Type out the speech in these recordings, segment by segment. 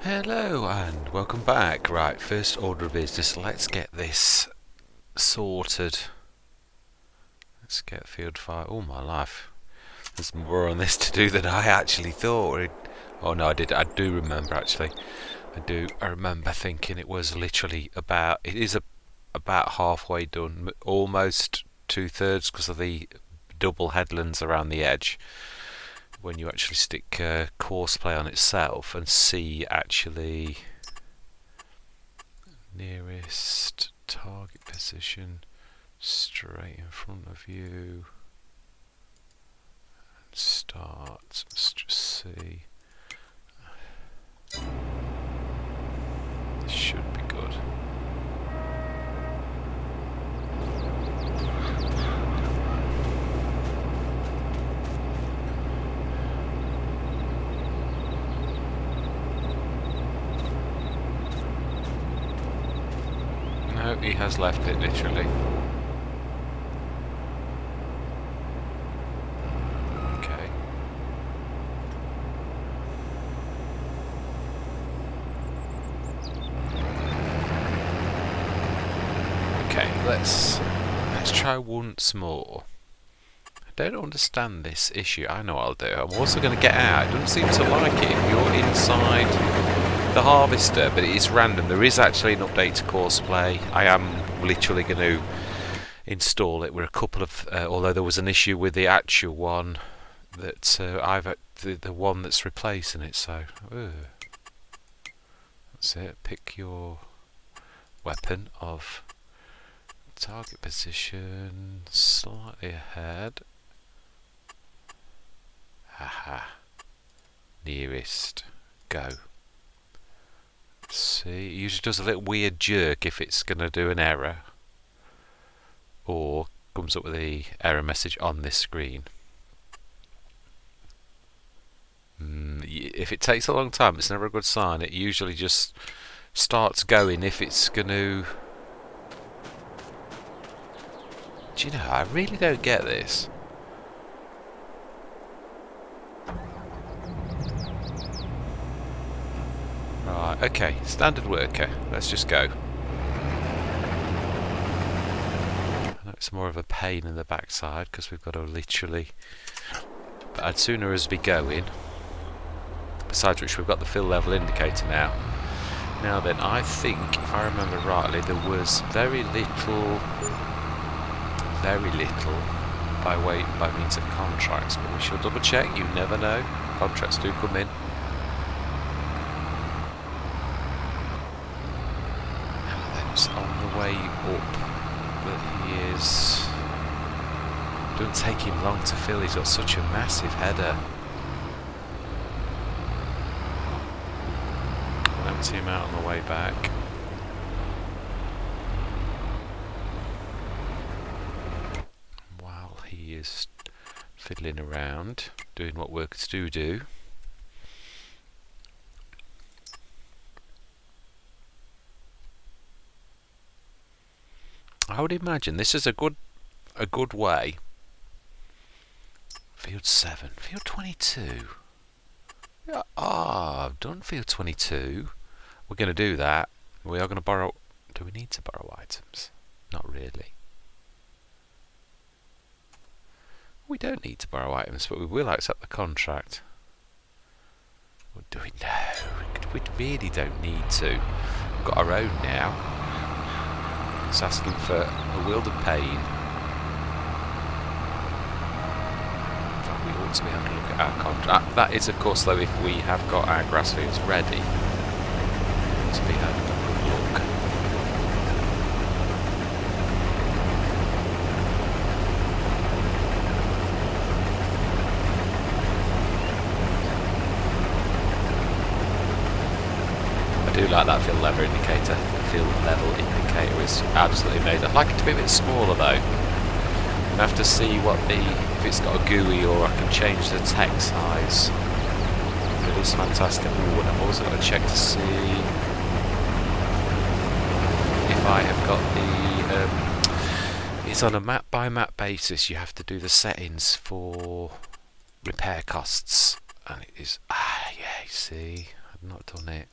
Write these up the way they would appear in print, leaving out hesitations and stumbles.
Hello and welcome back. Right, first order of business, let's get this sorted. Let's get field 5. Oh my life, there's more on this to do than I actually thought. Oh no, I do remember actually. I remember thinking it was literally about, about halfway done, almost 2/3 because of the double headlands around the edge. When you actually stick course play on itself and see actually nearest target position straight in front of you and start. Let's just see. This should be good. No, he has left it literally. Okay. Okay, let's try once more. I don't understand this issue. I know what I'll do. I'm also going to get out. It doesn't seem to like it if you're inside the harvester, but it is random. There is actually an update to course play. I am literally going to install it with a couple of although there was an issue with the actual one that I've the one that's replacing it, so that's it. Pick your weapon of target position slightly ahead. Haha. Nearest. Go. See, it usually does a little weird jerk if it's going to do an error, or comes up with the error message on this screen. If it takes a long time, it's never a good sign. It usually just starts going if it's going to... Do you know, I really don't get this. Right, okay, standard worker. Let's just go. I know it's more of a pain in the backside because we've got to literally... But I'd sooner us be going. Besides which, we've got the fill level indicator now. Now then, I think, if I remember rightly, there was very little by means of contracts, but we shall double check. You never know. Contracts do come in. It's on the way up, but he is... Doesn't take him long to fill. He's got such a massive header. I'll empty him out on the way back. While he is fiddling around, doing what workers do. I would imagine this is a good way. Field 7, field 22. I've done field 22. We're going to do that. We are going to borrow... Do we need to borrow items? Not really. We don't need to borrow items, but we will accept the contract. Or do we? No, we really don't need to. We've got our own now. It's asking for a world of pain. But we ought to be able to look at our contract. That is, of course, though, if we have got our grass fields ready to be having a good look. I do like that field level indicator. The field level indicator is absolutely amazing. I'd like it to be a bit smaller though. I have to see what if it's got a GUI, or I can change the text size. It is fantastic. Ooh, and I've also got to check to see if I have got the... it's on a map by map basis. You have to do the settings for repair costs, and it is... yeah, you see, I've not done it.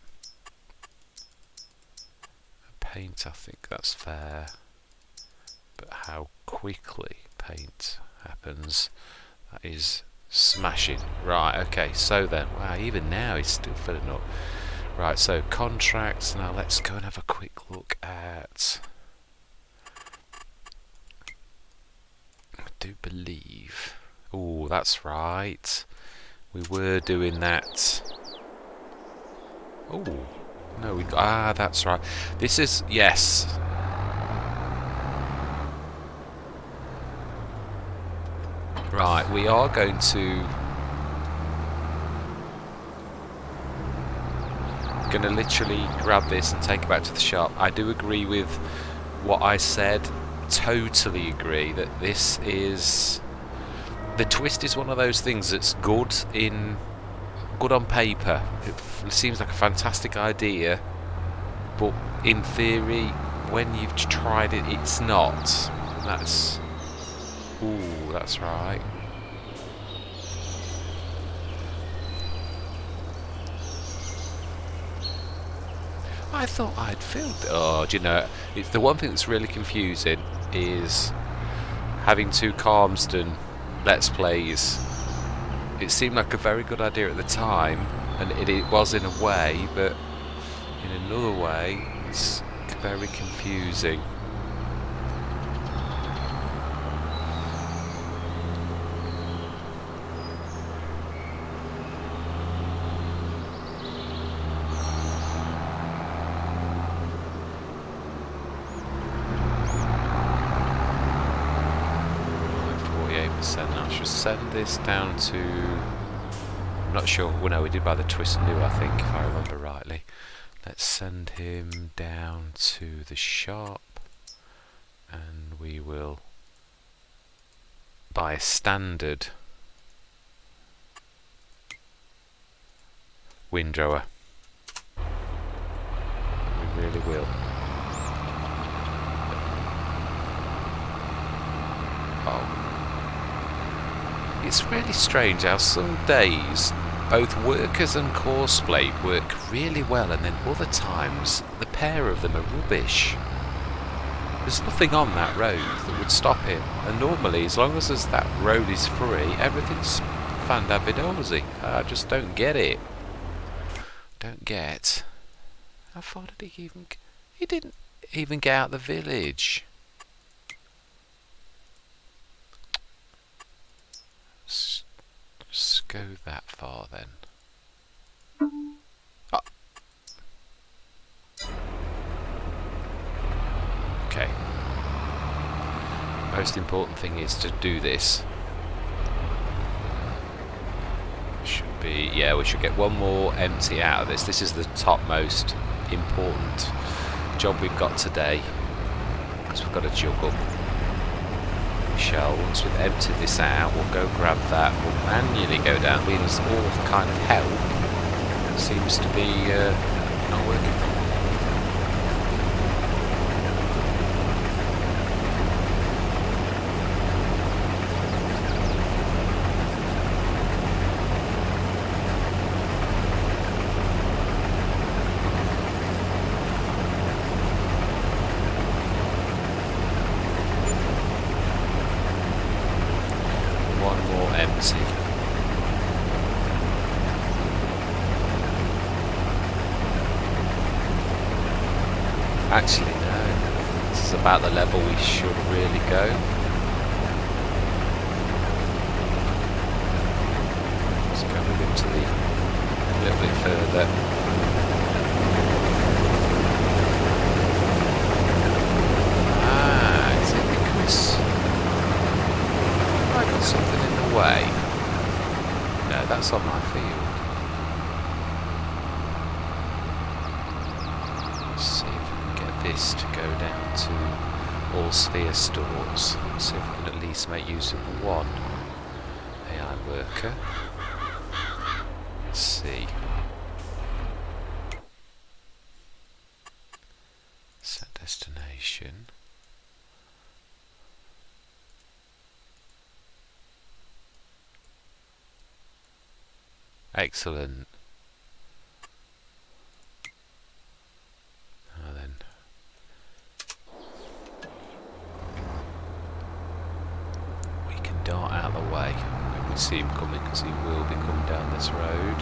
paint, I think that's fair. But how quickly paint happens, that is smashing. Right, okay, so then, wow, even now he's still filling up. Right, so contracts, now let's go and have a quick look at... I do believe... Oh, that's right. We were doing that. Oh, no, that's right. This is, yes. Right, we are going to literally grab this and take it back to the shop. I do agree with what I said. Totally agree that this is... The twist is one of those things that's good on paper. It seems like a fantastic idea, but in theory, when you've tried it, it's not. That's... Ooh, that's right. I thought I'd filled... Oh, do you know, it's the one thing that's really confusing is having two Calmsden Let's Plays. It seemed like a very good idea at the time, and it was in a way, but in another way, it's very confusing. I should send this down to... I'm not sure. Well, no, we did buy the twist new, I think, if I remember rightly. Let's send him down to the shop, and we will buy a standard windrower. We really will. Oh. It's really strange how some days both workers and Courseplay work really well, and then other times the pair of them are rubbish. There's nothing on that road that would stop it, and normally as long as that road is free, everything's fandabidozy. I just don't get it. Don't get. How far did he even... He didn't even get out the village. Just go that far then. Oh. Okay. Most important thing is to do this. Should be, yeah, we should get one more empty out of this. This is the topmost important job we've got today, because we've got to juggle. Once we've emptied this out, we'll go grab that, we'll manually go down. We need all kind of help. It seems to be not working. Actually, no. This is about the level we should really go. Let's go with him to a little bit further. Ah, is it because I got something in the way? No, that's on my field. This to go down to all sphere stores. See if we can at least make use of one AI worker. Let's see. Set destination. Excellent. Now then, see him coming because he will be coming down this road.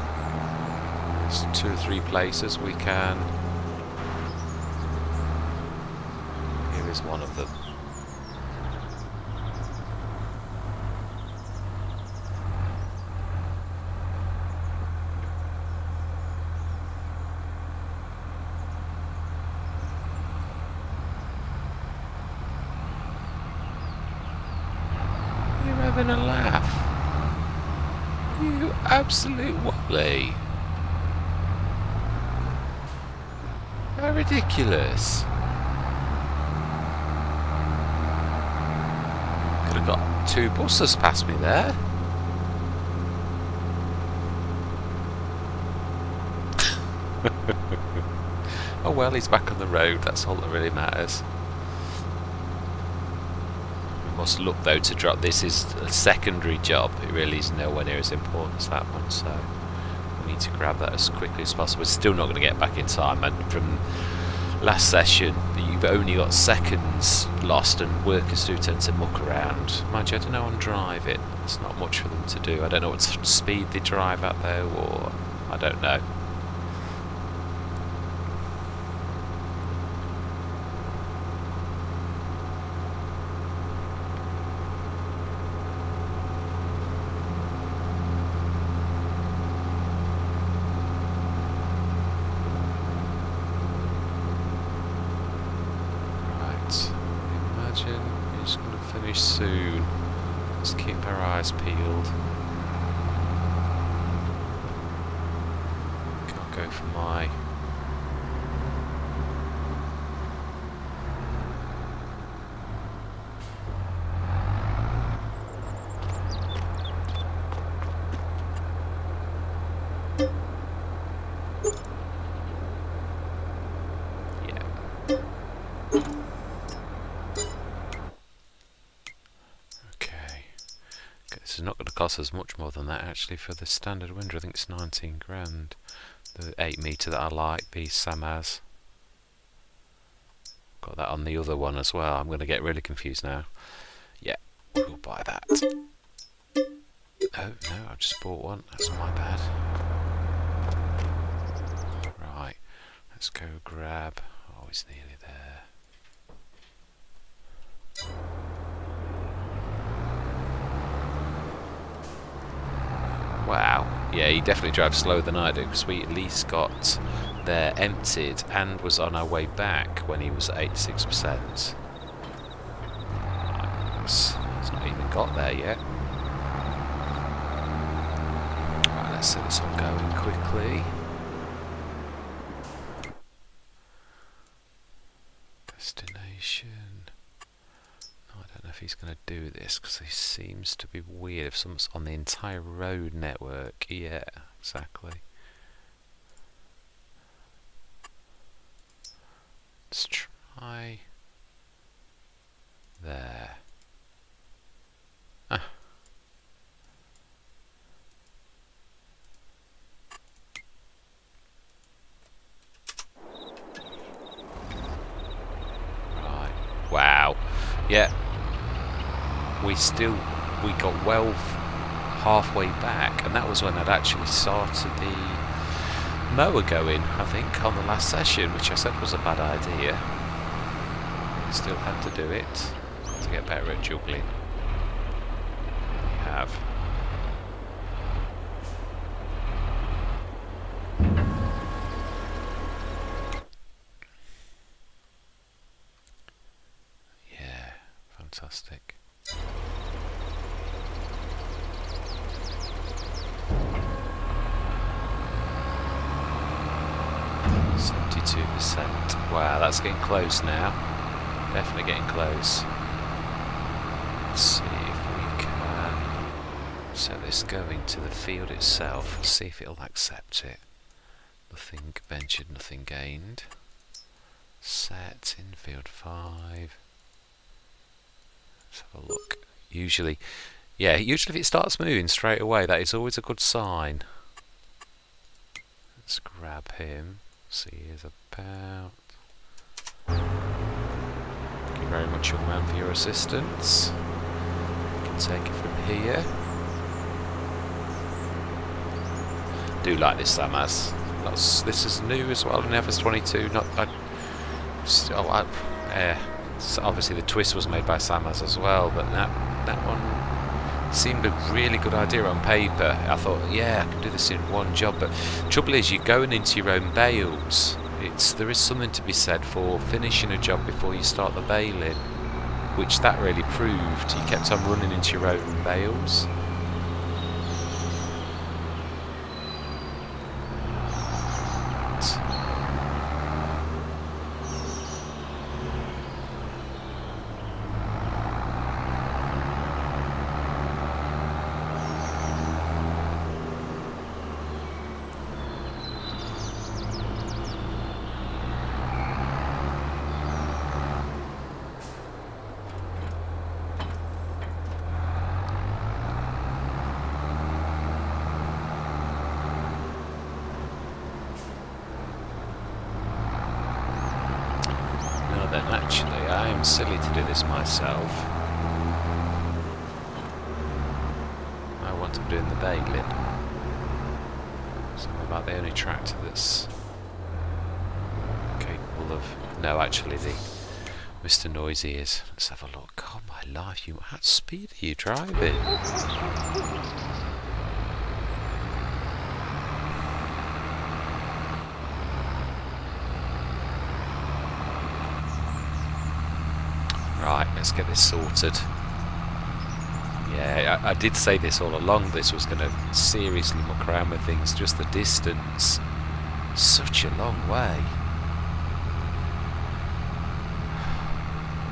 There's 2 or 3 places we can. Here is one of them. You're having a laugh. You absolute wally. How ridiculous. Could have got 2 buses past me there. Oh well, he's back on the road, that's all that really matters. We must look though to drop. This is a secondary job, it really is nowhere near as important as that one, so we need to grab that as quickly as possible. We're still not going to get back in time, and from last session you've only got seconds lost and workers do tend to muck around. Mind you, I don't know on drive it, it's not much for them to do. I don't know what speed they drive at though, or I don't know. He's going to finish soon. Let's keep our eyes peeled. Can't go for my... It's not going to cost us much more than that actually for the standard window. I think it's 19 grand. The 8 metre that I like, the Samaz. Got that on the other one as well. I'm going to get really confused now. Yeah, we'll buy that. Oh no, I just bought one. That's my bad. Right, let's go grab. Oh, it's nearly there. Wow, yeah, he definitely drives slower than I do, because we at least got there emptied and was on our way back when he was at 86%. He's not even got there yet. Right, let's set this one going quickly. Destination. I don't know if he's going to do this because he seems to be weird. If someone's on the entire road network, yeah, exactly. Let's try there. Ah. Right. Wow. Yeah. We got well halfway back, and that was when I'd actually started the mower going, I think, on the last session, which I said was a bad idea. Still had to do it to get better at juggling. We have. Yeah, fantastic. 72%. Wow, that's getting close now. Definitely getting close. Let's see if we can set this going to the field itself and see if it'll accept it. Nothing ventured, nothing gained. Set in field 5. Let's have a look. Usually if it starts moving straight away, that is always a good sign. Let's grab him. See, he's about. Thank you very much, young man, for your assistance. You can take it from here. Do like this Samaz. This is new as well in FS22. So obviously the twist was made by Samaz as well, but that one seemed a really good idea on paper. I thought, yeah, I can do this in one job, but the trouble is you're going into your own bales. There is something to be said for finishing a job before you start the baling, which that really proved. You kept on running into your own bales. Actually, I am silly to do this myself. I want to be doing the baling. So I'm about the only tractor that's capable of... No, actually, the Mr. Noisy is. Let's have a look. God, my life, how speed are you driving? Right, let's get this sorted. Yeah, I did say this all along, this was going to seriously muck around with things, just the distance. Such a long way.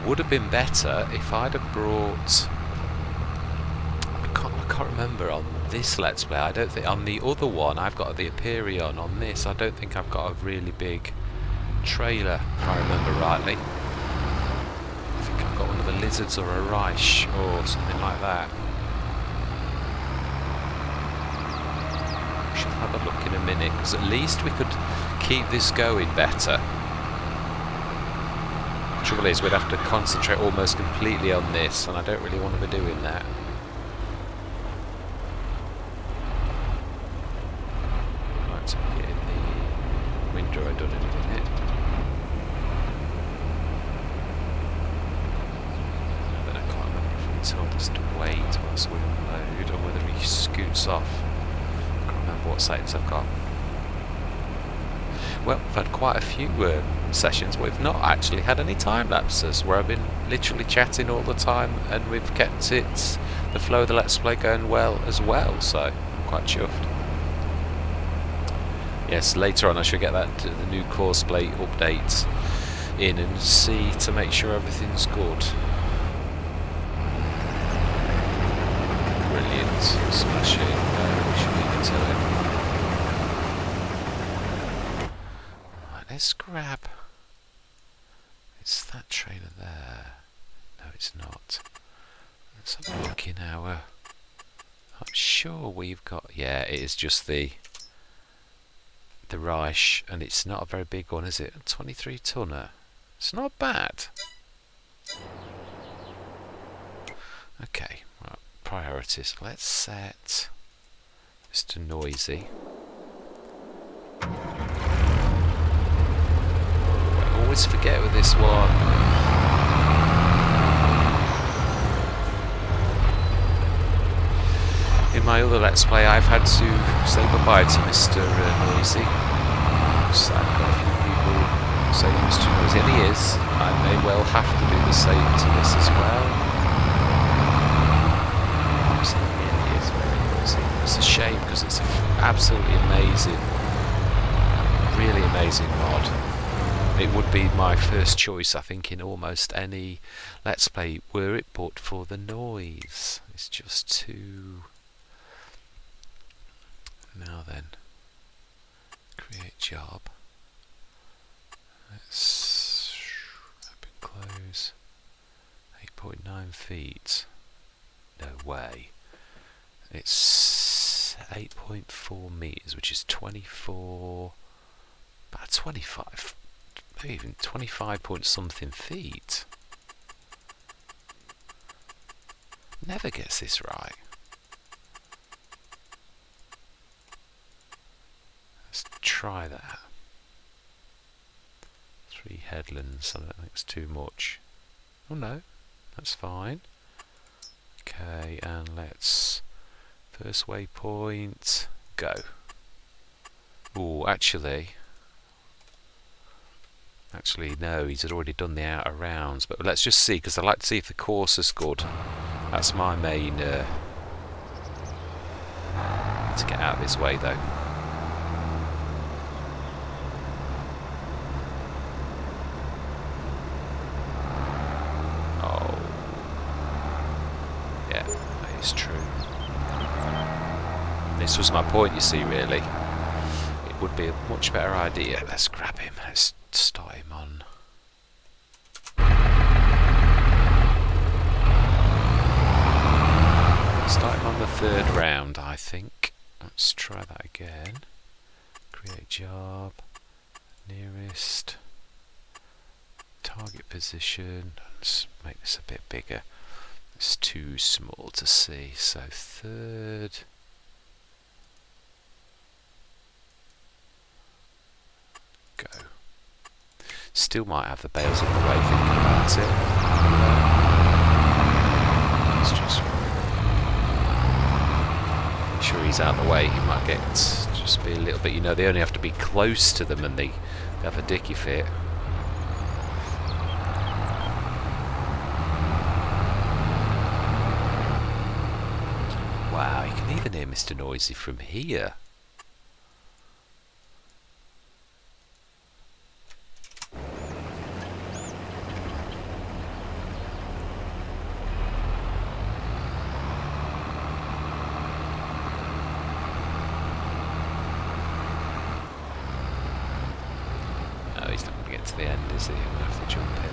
Would have been better if I'd have brought... I can't remember on this Let's Play, I don't think, on the other one, I've got the Aperion. On this, I don't think I've got a really big trailer, if I remember rightly. Got one of the lizards or a Reich or something like that. We should have a look in a minute, because at least we could keep this going better. The trouble is we'd have to concentrate almost completely on this, and I don't really want to be doing that. Right, so we're getting the window done in a minute. Told us to wait whilst we unload, or whether he scoots off. I can't remember what settings I've got. Well, I've had quite a few sessions where we've not actually had any time lapses, where I've been literally chatting all the time, and we've kept the flow of the Let's Play going well as well, so I'm quite chuffed. Yes, later on I should get the new Courseplay update in and see to make sure everything's good. Smashing, we should leave it to it. Right, let's grab... It's that trailer there. No, it's not. Let's have a look in our... I'm sure we've got... Yeah, it is just the Reich, and it's not a very big one, is it? A 23 tonner. It's not bad. Okay, right. Priorities. Let's set Mr. Noisy. I always forget with this one. In my other Let's Play, I've had to say goodbye to Mr. Noisy. So I've got a few people saying Mr. Noisy, and he is. I may well have to do the same to this as well. It's a shame because it's an absolutely amazing, really amazing mod. It would be my first choice, I think, in almost any Let's Play were it but for the noise. It's just too... Now then, create job. Let's open close. 8.9 feet. No way. It's 8.4 meters, which is 24, about 25, maybe even 25 point something feet. Never gets this right. try that. 3 headlands, I don't think it's too much. Oh no, that's fine. Okay, and let's first waypoint, go. Oh, actually no, he's already done the outer rounds, but let's just see, because I like to see if the course is good. That's my main to get out of his way though. Oh yeah, that is true. This was my point, you see, really. It would be a much better idea. Let's grab him. Let's start him on. Start him on the 3rd round, I think. Let's try that again. Create job. Nearest. Target position. Let's make this a bit bigger. It's too small to see. So 3rd. Go. Still might have the bales in the way thinking about it. Let's just make sure he's out of the way. He might get just be a little bit, you know, they only have to be close to them and they have a dicky fit. Wow, you can even hear Mr. Noisy from here. He's not going to get to the end, is he? He'll have to jump in it.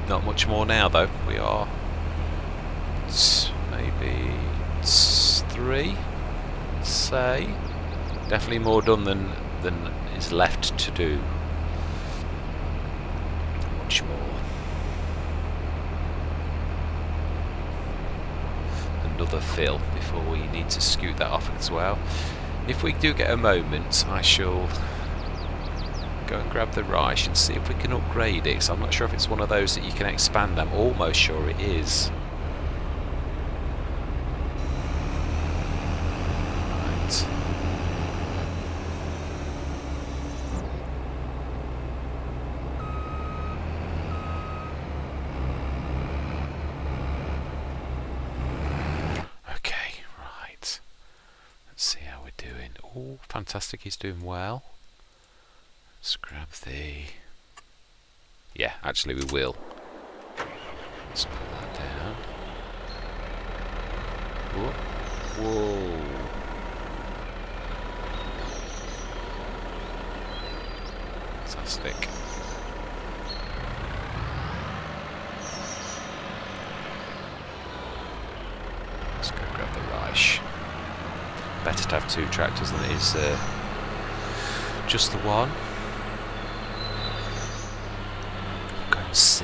Not much more now, though. We are maybe 3, say. Definitely more done than is left to do. Much more. Another fill before we need to scoot that off as well. If we do get a moment, I shall go and grab the Reich and see if we can upgrade it, because I'm not sure if it's one of those that you can expand. I'm almost sure it is. Right. Okay, right. Let's see how we're doing. Oh, fantastic, he's doing well. Let's grab the... Yeah, actually we will. Let's put that down. Whoa. Whoa. Fantastic. Let's go grab the Reich. Better to have 2 tractors than it is just the one. See,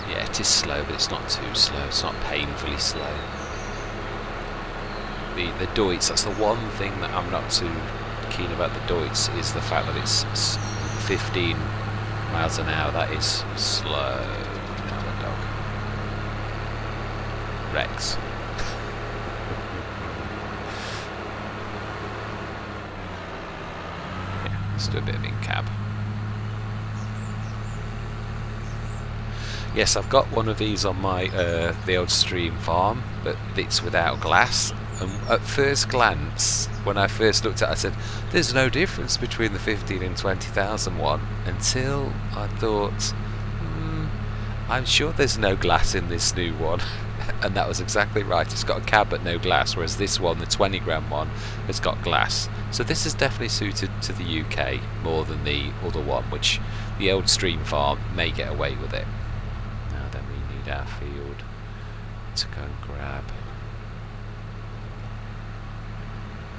yeah, it is slow, but it's not too slow. It's not painfully slow. The Deutz, that's the one thing that I'm not too keen about the Deutz, is the fact that it's 15 miles an hour. That is slow. Now the dog. Rex. Yeah, let's do a bit of in-cab. Yes, I've got one of these on my the old stream farm, but it's without glass. And at first glance, when I first looked at it, I said, there's no difference between the 15 and 20,000 one, until I thought, I'm sure there's no glass in this new one. And that was exactly right. It's got a cab but no glass, whereas this one, the 20 grand one, has got glass. So this is definitely suited to the UK more than the other one, which the old stream farm may get away with it. Now then we need our field to go and grab.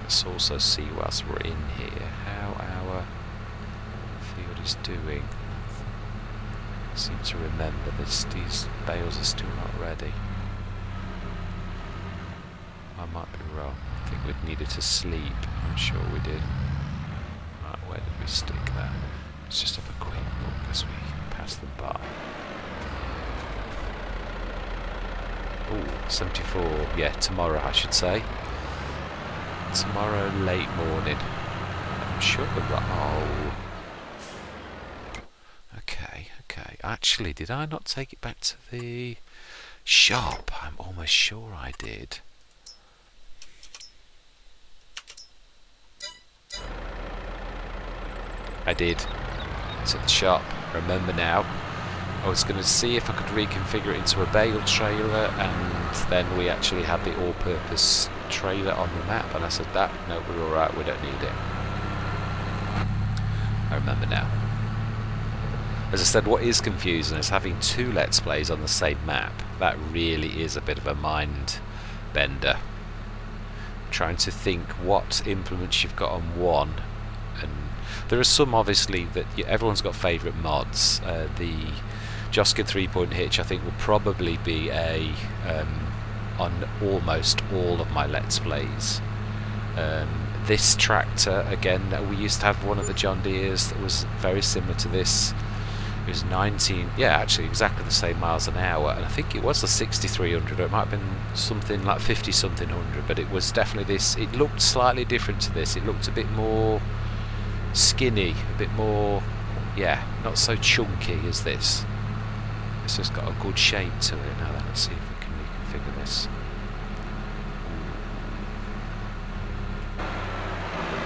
Let's also see, whilst we're in here, how our field is doing. I seem to remember that these bales are still not ready. I might be wrong. I think we'd needed to sleep. I'm sure we did. Right, where did we stick that? Let's just have a quick look as we pass them by. Oh, 74. Yeah, tomorrow I should say. Tomorrow late morning. I'm sure we're right. Oh. Okay. Actually, did I not take it back to the shop? I'm almost sure I did. I did. It's at the shop. Remember now. I was going to see if I could reconfigure it into a bale trailer, and then we actually had the all-purpose trailer on the map, and I said that, no, we're alright, we don't need it. I remember now. As I said, what is confusing is having two Let's Plays on the same map. That really is a bit of a mind bender. Trying to think what implements you've got on one, and there are some obviously that everyone's got favourite mods. The Joskin 3-point hitch I think will probably be on almost all of my Let's Plays. This tractor, again, we used to have one of the John Deeres that was very similar to this. It was 19, yeah, actually exactly the same miles an hour, and I think it was the 6300, or it might have been something like 50 something hundred, but it was definitely this. It looked slightly different to this. It looked a bit more skinny, a bit more, yeah, not so chunky as this. It's just got a good shape to it. Now then, let's see if we can reconfigure this.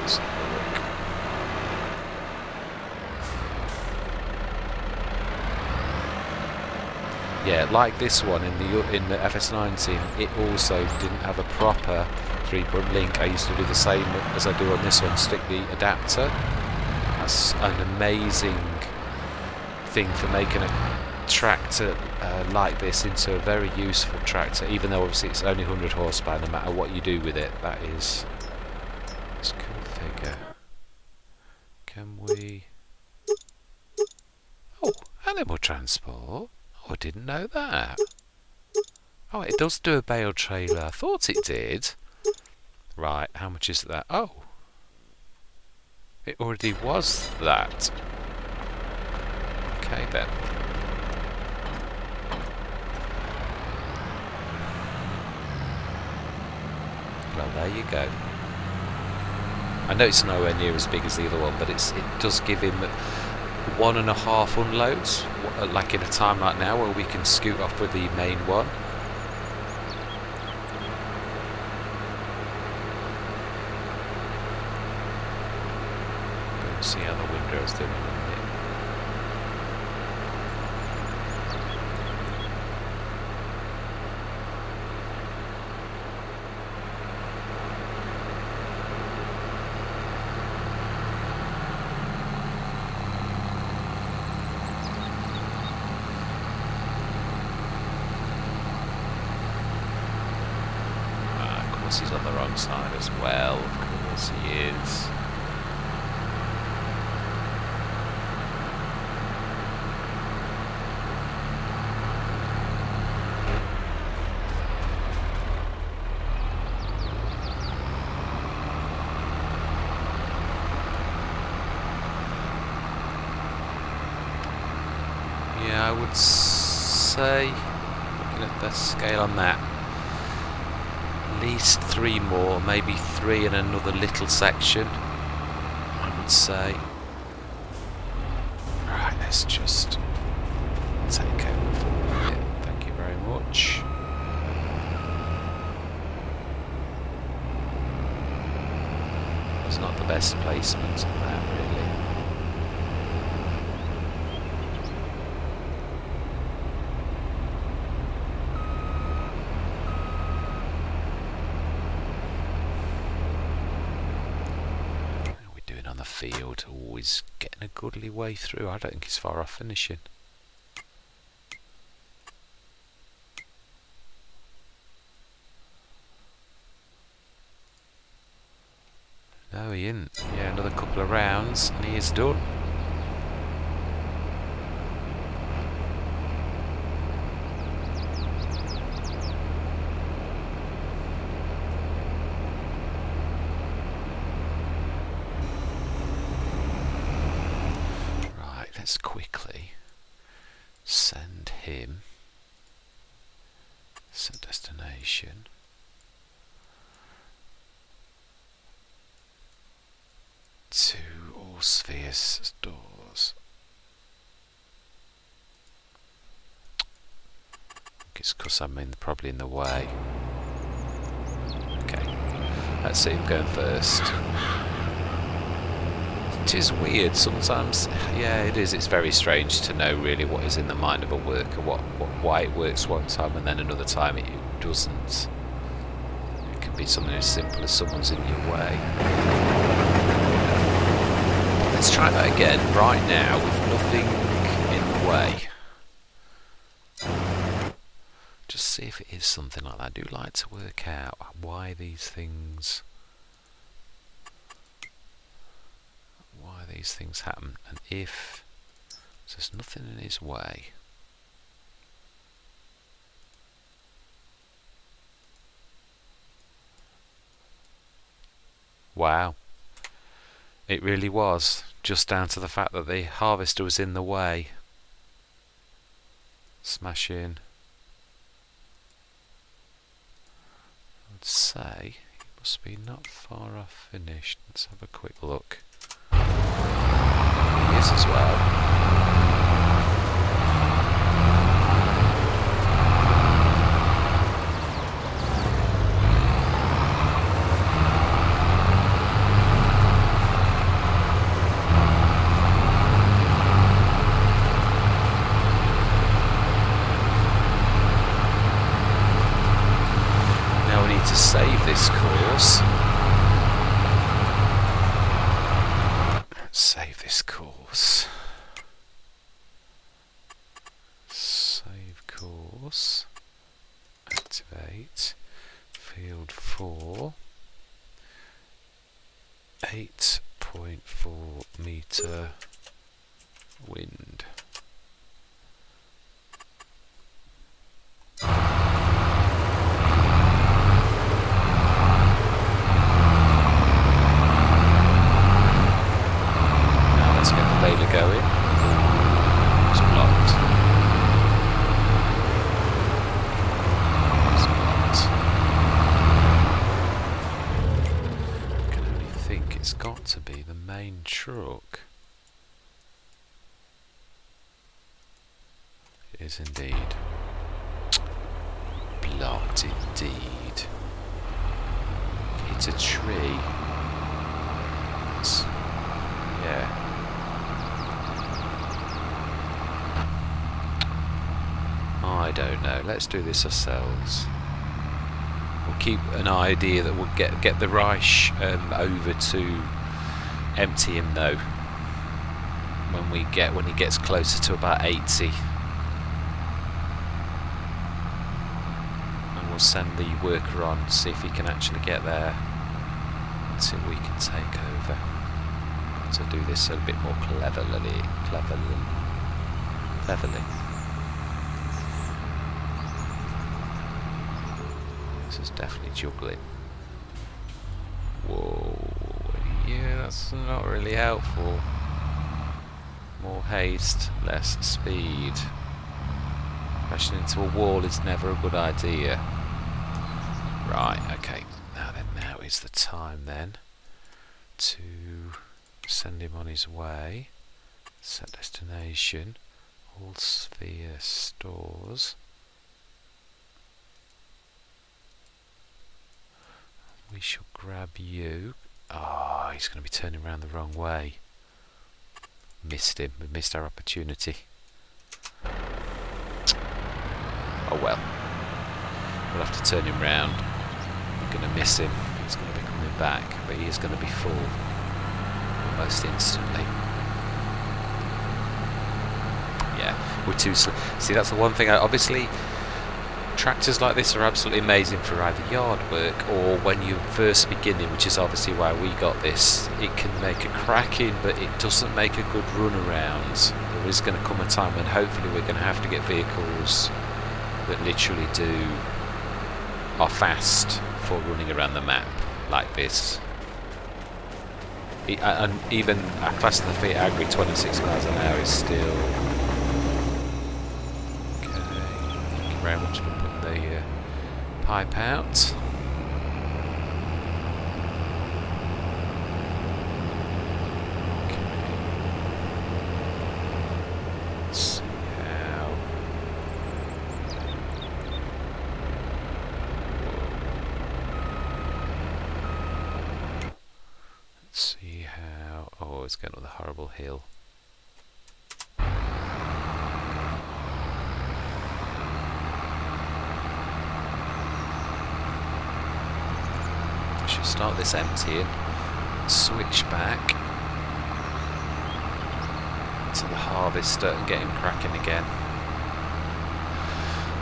Let's have a look. Yeah, like this one in the FS19, it also didn't have a proper 3-point link. I used to do the same as I do on this one, stick the adapter. That's an amazing thing for making a tractor like this into a very useful tractor, even though obviously it's only 100 horsepower. No matter what you do with it, that is. Let's configure. Can we? Oh, animal transport. Oh, I didn't know that. Oh, it does do a bale trailer. I thought it did. Right, how much is that? Oh, it already was that. Okay then. Well, there you go. I know it's nowhere near as big as the other one, but it does give him 1.5 unloads, like in a time like now where we can scoot off with the main one. Go and see how the windrow's doing in a minute. He's on the wrong side as well, of course he is. Yeah, I would say, looking at the scale on that, at least 3 more, maybe 3 in another little section, I would say. Right, let's just take over for a bit. Thank you very much. It's not the best placement of that, really. Field, always getting a goodly way through. I don't think he's far off finishing. couple of rounds and he is done. Right, let's quickly send him, set destination, to all spheres stores. It's because I'm probably in the way. Okay, let's see him going first. It is weird sometimes. Yeah, it is. It's very strange to know really what is in the mind of a worker, why it works one time and then another time it doesn't. It can be something as simple as someone's in your way. Let's try that again right now with nothing in the way. Just see if it is something like that. I do like to work out why these things happen, and if there's nothing in his way. Wow. It really was, just down to the fact that the harvester was in the way. Smash in. I'd say he must be not far off finished. Let's have a quick look. He is as well. Now we need to save this course. Save this course. Save course. Activate. Field 4. 8.4 meter wind. Going. It's blocked. It's blocked. I can only think it's got to be the main truck. It is indeed. Blocked indeed. Hit a tree. Yeah. I don't know. Let's do this ourselves. We'll keep an idea that we'll get the Reich over to empty him though. When he gets closer to about 80, and we'll send the worker on, see if he can actually get there until we can take over. Got to do this a bit more cleverly. This is definitely juggling. Whoa, yeah, that's not really helpful. More haste, less speed. Crashing into a wall is never a good idea. Right, okay. Now is the time then to send him on his way. Set destination. All sphere stores. We shall grab you. Oh, he's going to be turning around the wrong way. Missed him. We missed our opportunity. Oh well. We'll have to turn him round. We're going to miss him. He's going to be coming back, but he is going to be full almost instantly. Yeah, we're too slow. See, that's the one thing. Obviously, Tractors like this are absolutely amazing for either yard work or when you're first beginning, which is obviously why we got this. It can make a cracking, but it doesn't make a good run around. There is going to come a time when hopefully we're going to have to get vehicles that literally are fast for running around the map like this. And even our class of the fleet agri 26 miles an hour is still okay. Thank you very much for putting the pipe out. It's going up the horrible hill. I should start this emptying, switch back to the harvester and get him cracking again.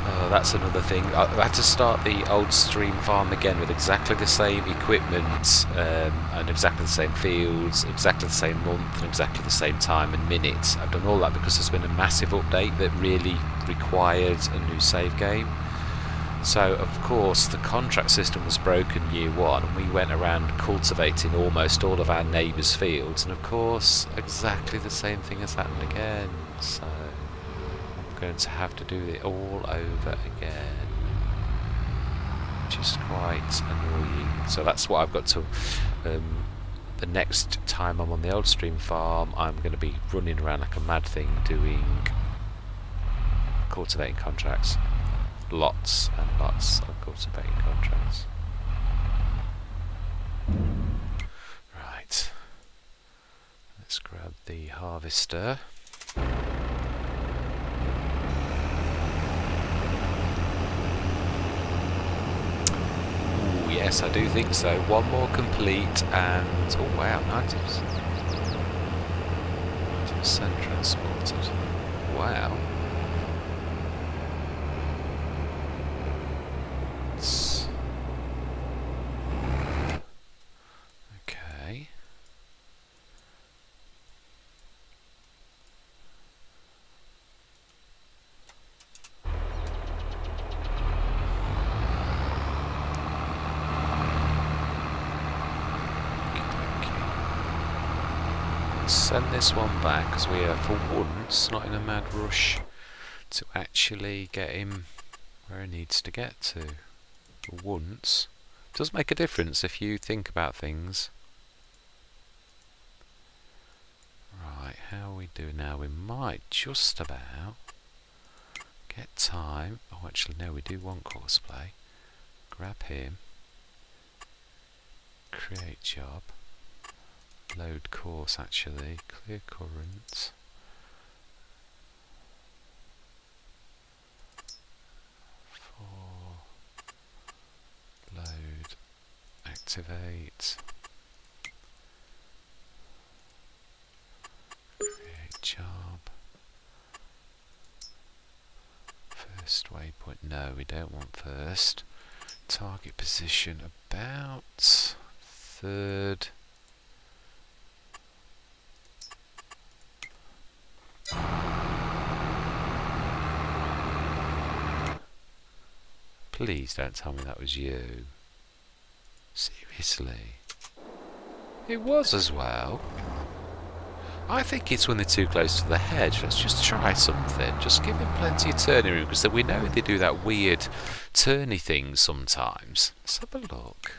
Oh, that's another thing. I had to start the old stream farm again with exactly the same equipment and exactly the same fields, exactly the same month and exactly the same time and minutes. I've done all that because there's been a massive update that really required a new save game. So of course the contract system was broken year one and we went around cultivating almost all of our neighbours' fields, and of course exactly the same thing has happened again. So going to have to do it all over again, which is quite annoying. So that's what I've got to the next time I'm on the old stream farm, I'm going to be running around like a mad thing doing cultivating contracts, lots and lots of cultivating contracts. Right, let's grab the harvester. Yes, I do think so. One more complete and... oh wow, 90% transported. Wow. Okay. Send this one back because we are for once not in a mad rush to actually get him where he needs to get to. For once. It does make a difference if you think about things. Right, how are we doing now? We might just about get time. Oh, actually no, we do want cosplay. Grab him. Create job. Load course actually, clear current. For load, activate. Create job. First waypoint, no we don't want first. Target position about third. Please don't tell me that was you. Seriously? It was as well. I think it's when they're too close to the hedge. Let's just try something. Just give him plenty of turning room because we know they do that weird turny thing sometimes. Let's have a look.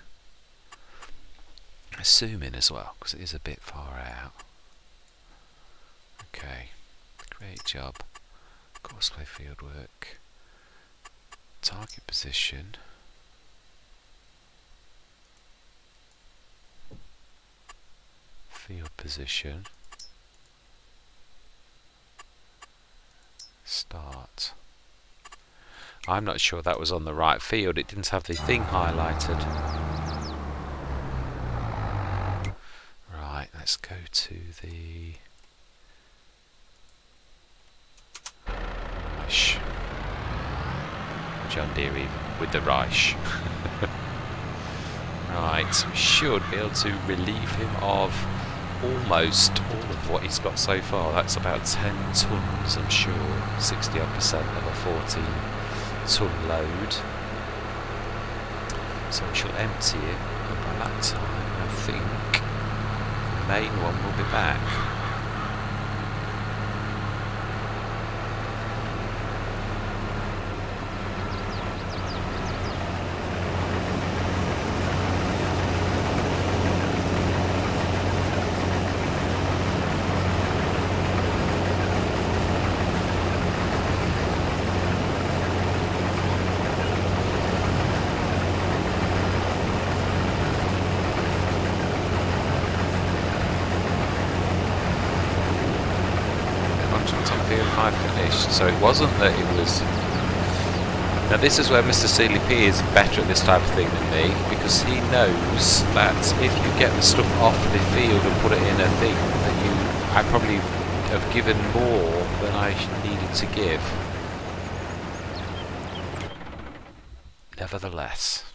Zoom in as well because it is a bit far out. Okay. Great job. Courseplay fieldwork. Target position. Field position. Start. I'm not sure that was on the right field. It didn't have the thing highlighted. Right, let's go to the... Gosh. John Deere even, with the Reich. Right, we should be able to relieve him of almost all of what he's got so far. That's about 10 tonnes, I'm sure, 60% of a 14 tonne load. So we shall empty it, and by that time I think the main one will be back. So it wasn't that it was... Now this is where Mr. Seeley P is better at this type of thing than me, because he knows that if you get the stuff off the field and put it in a thing, that I probably have given more than I needed to give. Nevertheless.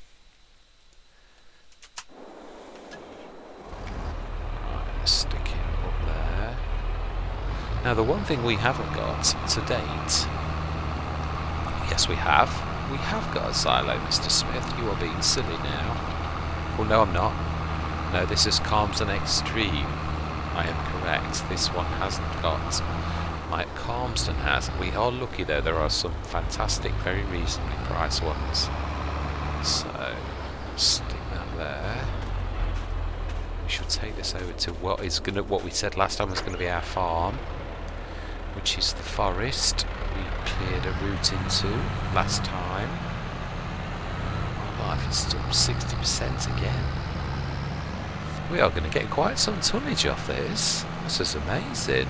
Right, stick him up there. Now the one thing we haven't got to date, yes we have got a silo, Mr. Smith. You are being silly now. Well, no I'm not. No, this is Calmsden EXTREME. I am correct. This one hasn't got. My Calmsden has. We are lucky though, there are some fantastic, very reasonably priced ones. So, stick that there. We should take this over to what we said last time was going to be our farm, which is the forest we cleared a route into last time. My life is still 60% again. We are going to get quite some tonnage off this. This is amazing.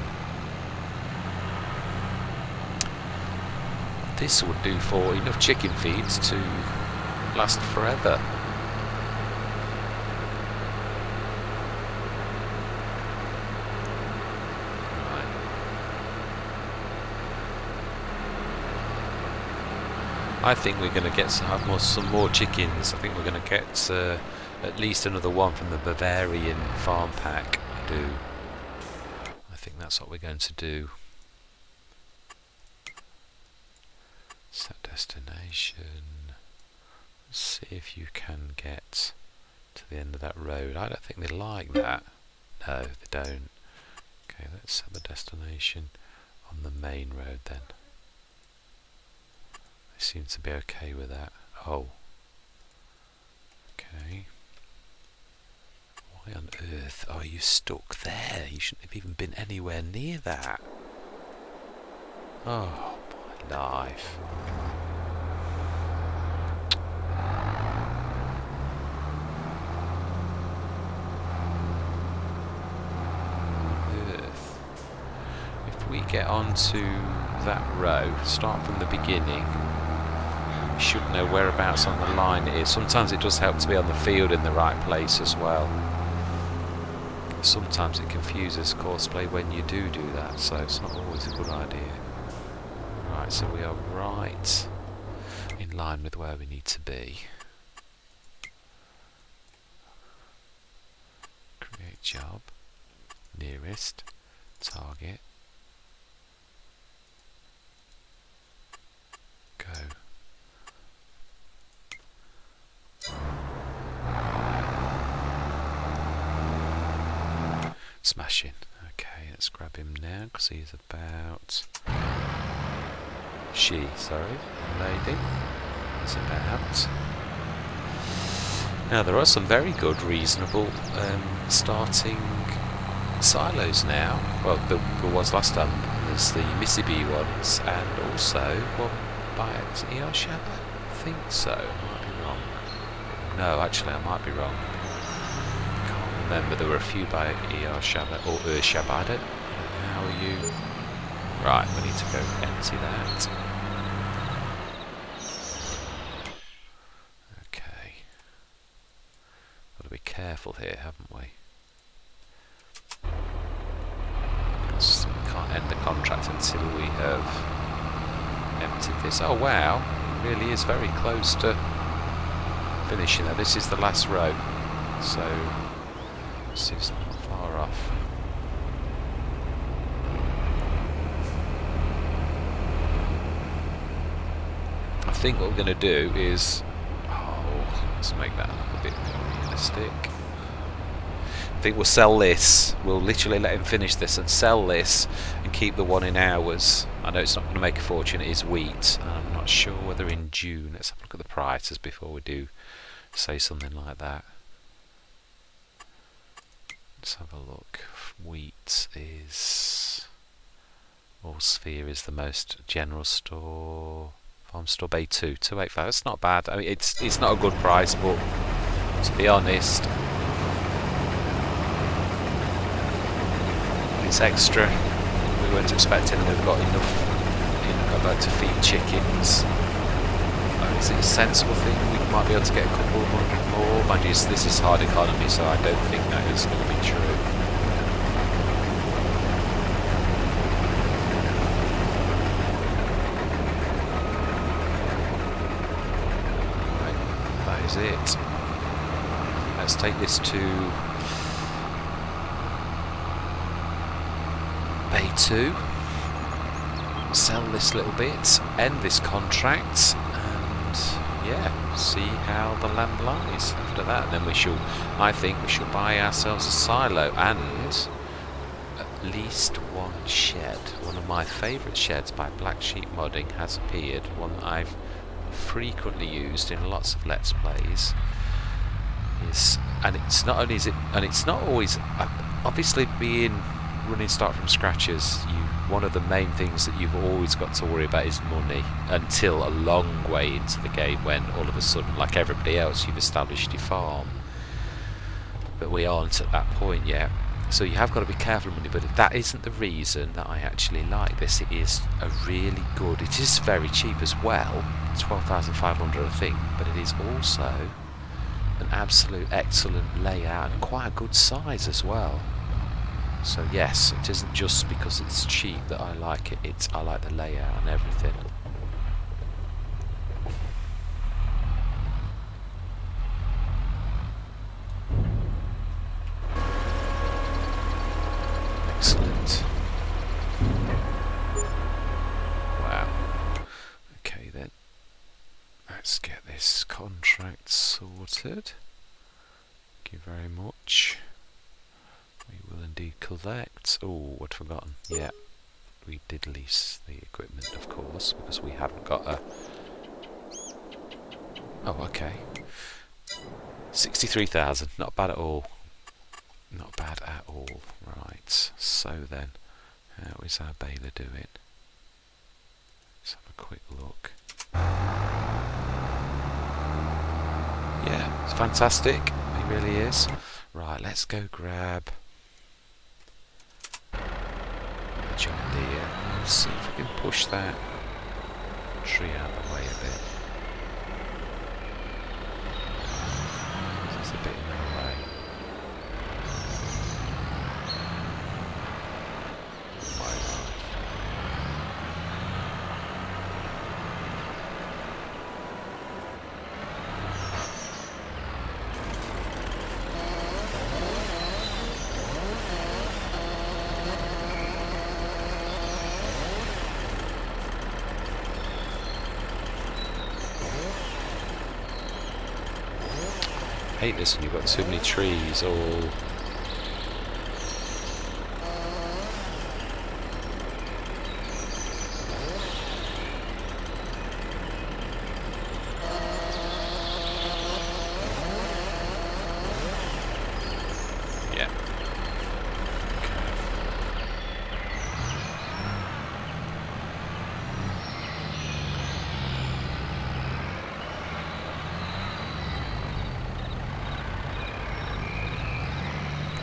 This would do for enough chicken feeds to last forever. I think we're going to get some more chickens. I think we're going to get at least another one from the Bavarian farm pack. I think that's what we're going to do. Set destination. Let's see if you can get to the end of that road. I don't think they like that. No, they don't. Okay, let's set the destination on the main road then. They seem to be okay with that. Oh. Okay. Why on earth are you stuck there? You shouldn't have even been anywhere near that. Oh, my life. Earth. If we get onto that row, start from the beginning, we should know whereabouts on the line it is. Sometimes it does help to be on the field in the right place as well. Sometimes it confuses courseplay when you do that, so it's not always a good idea. Right, so we are right in line with where we need to be. Create job, nearest, target, go. Smashing. Okay, let's grab him now because he's about... lady is about. Now there are some very good, reasonable starting silos now. Well, there was last time. There's the Mississippi ones, and also one by ER Shabbat. I think so. I might be wrong. No, actually, I might be wrong. Can't remember. There were a few by ER Shabbat or Shabbat. I don't know. How are you? Right, we need to go empty that. Careful here, haven't we? We can't end the contract until we have emptied this. Oh wow! really is very close to finishing there. This is the last row, so this is not far off. I think what we're going to do is, let's make that look a bit more realistic. I think we'll sell this. We'll literally let him finish this and sell this and keep the one in hours. I know it's not going to make a fortune. It is wheat. I'm not sure whether in June. Let's have a look at the prices before we do say something like that. Let's have a look. Wheat is... Allsphere is the most general store. Farm store Bay 2, 285. That's not bad. I mean, it's not a good price, but to be honest, it's extra. We weren't expecting, and we've got enough to feed chickens. Is it a sensible thing? We might be able to get a couple of hundred more. Mind you, this is hard economy, so I don't think that is going to be true. Right, that is it. Let's take this to Bay 2, sell this little bit, end this contract, and yeah, see how the land lies after that. And then I think we shall buy ourselves a silo and at least one shed. One of my favourite sheds by Black Sheep Modding has appeared, one that I've frequently used in lots of Let's Plays. And it's not only it's not always, obviously running start from scratches, one of the main things that you've always got to worry about is money, until a long way into the game when all of a sudden, like everybody else, you've established your farm. But we aren't at that point yet, so you have got to be careful of money. But that isn't the reason that I actually like this. It is a really good, it is very cheap as well, 12,500 I think, but it is also an absolute excellent layout and quite a good size as well. So yes, it isn't just because it's cheap that I like it, I like the layout and everything. Excellent. Wow. Okay then, let's get this contract sorted. Thank you very much. We will indeed collect. Oh, I'd forgotten. Yeah, we did lease the equipment, of course, because we haven't got a... Oh, okay. 63,000. Not bad at all. Not bad at all. Right. So then, how is our baler doing? Let's have a quick look. Yeah, it's fantastic. It really is. Right, let's go grab John Deere. Let's see if we can push that tree out of the way a bit. It's a bit in the way. My life. I hate this when you've got too many trees all... Yeah.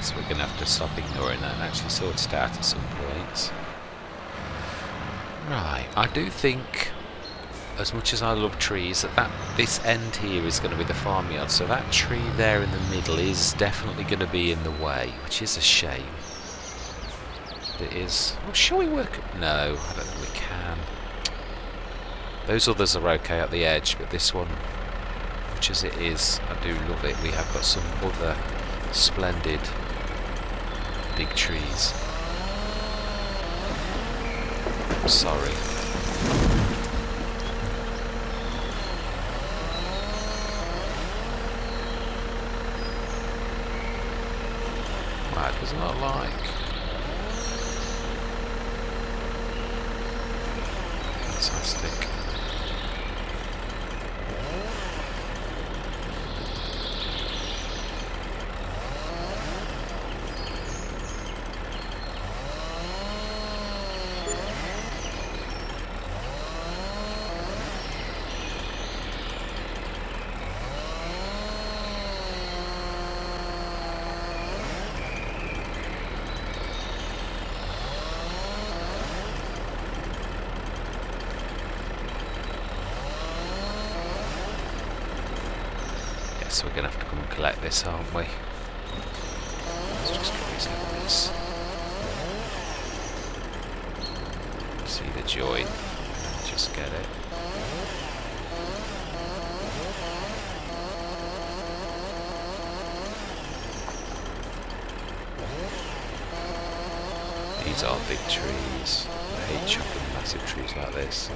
So we're going to have to stop ignoring that and actually sort it out at some point. Right, I do think, as much as I love trees, that this end here is going to be the farmyard, so that tree there in the middle is definitely going to be in the way, which is a shame. But it is... Well, shall we work... No, I don't think we can. Those others are okay at the edge, but this one, much as it is, I do love it. We have got some other splendid big trees. I'm sorry. Wow, it does not like. Fantastic. So we're going to have to come and collect this, aren't we? Let's just get these numbers. See the joy. Just get it. These are big trees. I hate chopping massive trees like this.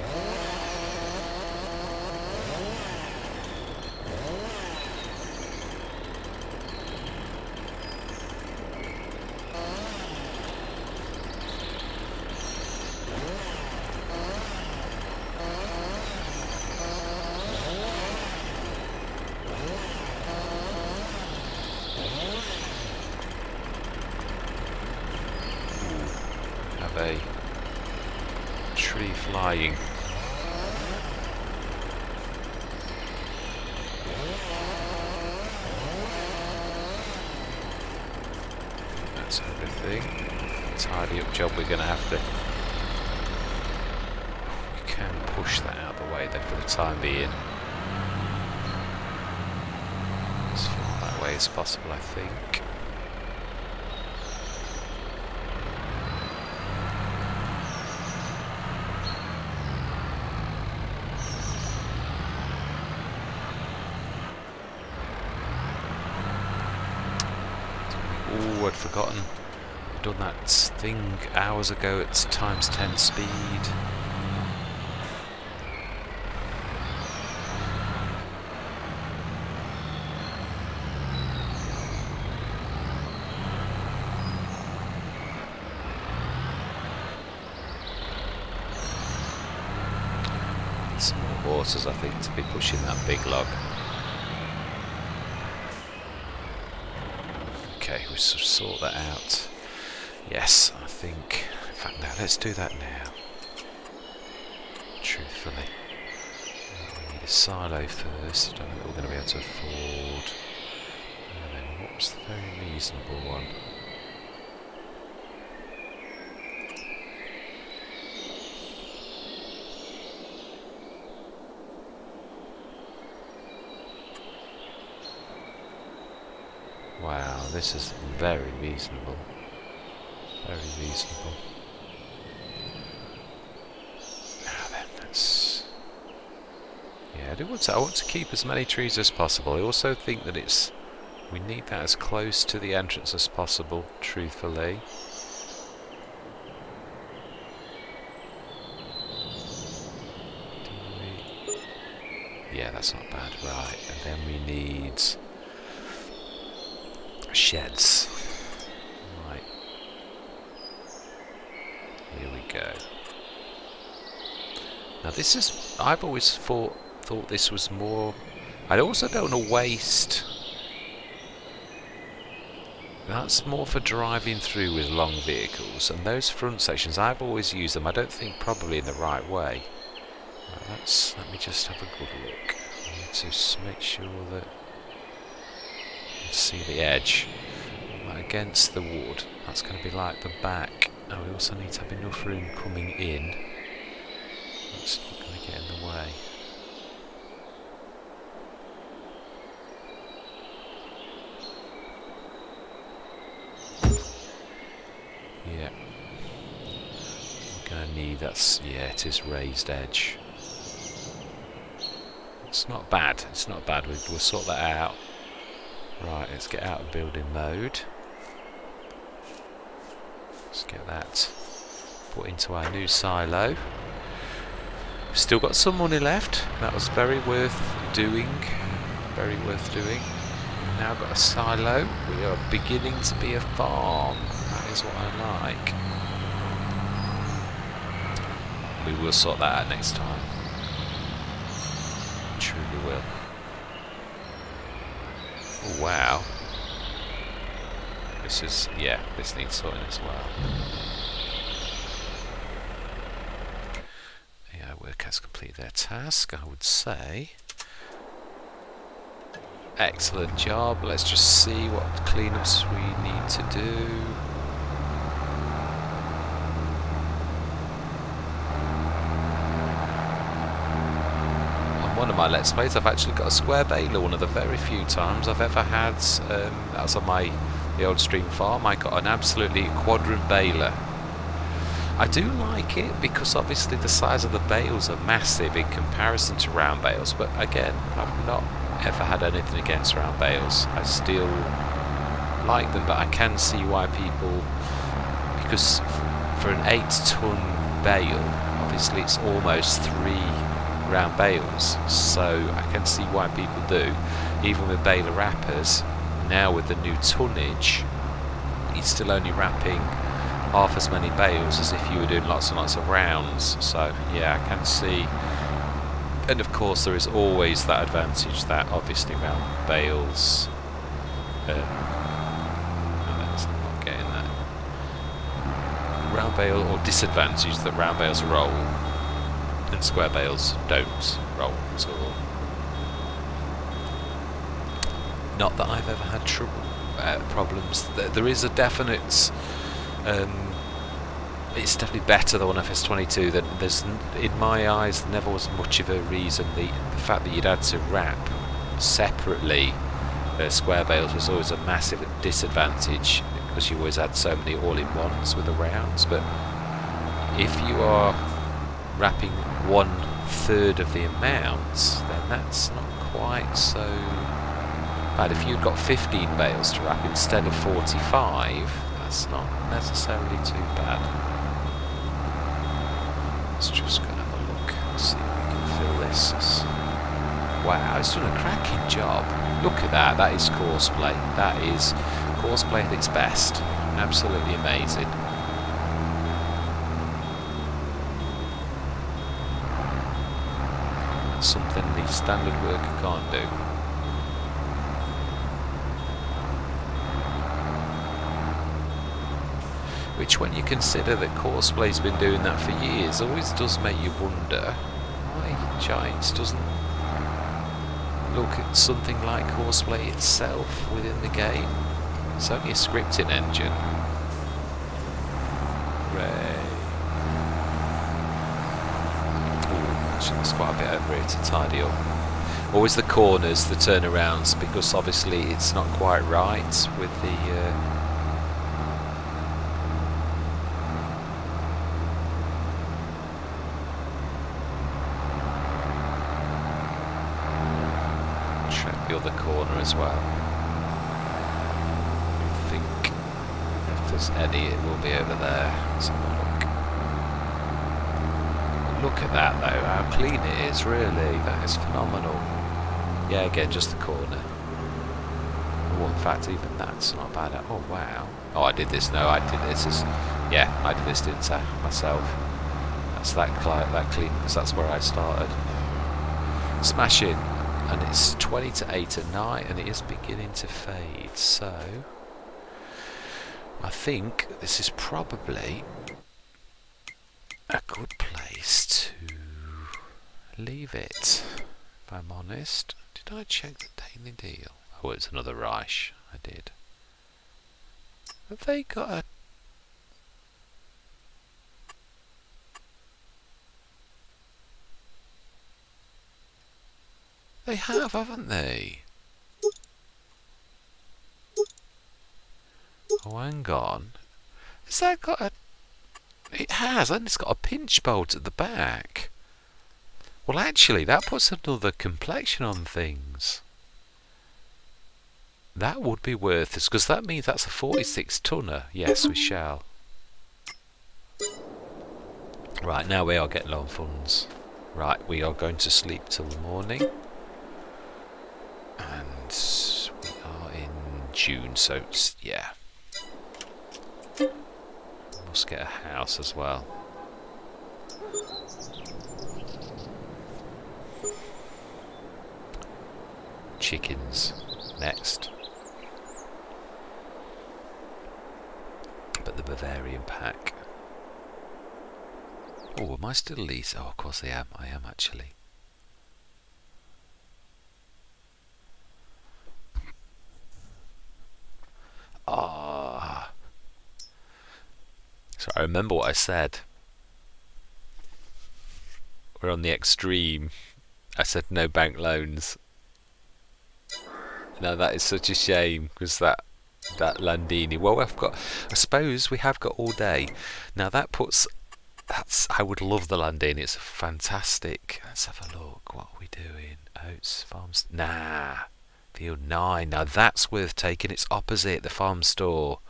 A tree flying. That's everything. Tidy up job we're going to have to. We can push that out of the way then for the time being. As far that way as possible, I think. Oh, I'd forgotten. I'd done that thing hours ago at times 10 speed. Some more horses, I think, to be pushing that big log. Okay, we sort of sort that out. Yes, I think. In fact, no, let's do that now. Truthfully, we need a silo first. I don't think we're going to be able to afford. And then, what was the very reasonable one? Wow, this is very reasonable. Very reasonable. Now then, let's... Yeah, I want to keep as many trees as possible. I also think that we need that as close to the entrance as possible, truthfully. Yeah, that's not bad, right. And then we need sheds. Right. Here we go. Now this is, I've always thought this was more, I also don't want to waste. That's more for driving through with long vehicles, and those front sections, I've always used them, I don't think probably in the right way. Right, let me just have a good look. I need to make sure that see the edge against the wood. That's going to be like the back. Now we also need to have enough room coming in. That's not going to get in the way. Yeah. We're going to need that. Yeah, it is raised edge. It's not bad. It's not bad. We'll sort that out. Right, let's get out of building mode. Let's get that put into our new silo. We've still got some money left. That was very worth doing. Very worth doing. We've now got a silo. We are beginning to be a farm. That is what I like. We will sort that out next time. Truly will. Oh, wow. This is, yeah, this needs sorting as well. AI work has completed their task, I would say. Excellent job. Let's just see what cleanups we need to do. On one of my Let's Plays, I've actually got a square baler, one of the very few times I've ever had. That was on the old stream farm. I got an absolutely quadrant baler. I do like it because obviously the size of the bales are massive in comparison to round bales, but again, I've not ever had anything against round bales. I still like them, but I can see why people, because for an 8-ton bale, obviously it's almost 3 round bales, so I can see why people do. Even with baler wrappers, now with the new tonnage, you're still only wrapping half as many bales as if you were doing lots and lots of rounds. So yeah, I can see. And of course there is always that advantage that obviously round bales, I'm not getting that, round bale, or disadvantage that round bales roll and square bales don't roll at all. Not that I've ever had problems. There is a definite, it's definitely better though on FS22. That there's, in my eyes, never was much of a reason. The fact that you'd had to wrap separately square bales was always a massive disadvantage because you always had so many all-in-ones with the rounds. But if you are wrapping 1/3 of the amount, then that's not quite so bad. If you've got 15 bales to wrap instead of 45, that's not necessarily too bad. Let's just go and have a look, see if we can fill this. Wow, it's done a cracking job. Look at that, that is courseplay. That is courseplay at its best. Absolutely amazing. That's something the standard worker can't do. Which, when you consider that Coursplay's been doing that for years, always does make you wonder why Giants doesn't look at something like Courseplay itself within the game. It's only a scripting engine. Hooray. Ooh, actually there's quite a bit over here to tidy up. Always the corners, the turnarounds, because obviously it's not quite right with the other corner as well. I think if there's any, it will be over there. Let's have a look. Look at that though, how clean it is, really. That is phenomenal. Yeah, again, just the corner. Oh, in fact, even that's not bad at all. Oh, wow. Oh, I did this. No, I did this. Yeah, I did this, didn't I? Myself. That's that clean, because that's where I started. Smashing. And it's 20 to 8 at night, and it is beginning to fade. So I think this is probably a good place to leave it, if I'm honest. Did I check the daily deal? Oh, it's another Reich. I did. Have they got a... They have, haven't they? Oh, hang on. Has that got a... It has, and it's got a pinch bolt at the back. Well, actually, that puts another complexion on things. That would be worth this, because that means that's a 46 tonner. Yes, we shall. Right, now we are getting low on funds. Right, we are going to sleep till the morning. And we are in June, so it's, yeah. Must get a house as well. Chickens next. But the Bavarian pack. Oh, am I still lease? Oh, of course I am. I am actually. Ah. So I remember what I said. We're on the extreme. I said no bank loans. No, that is such a shame, because that Landini. Well, I suppose we have got all day. Now that puts. I would love the Landini. It's fantastic. Let's have a look. What are we doing? Oats Farms. Nah. Field 9. Now that's worth taking. It's opposite the farm store.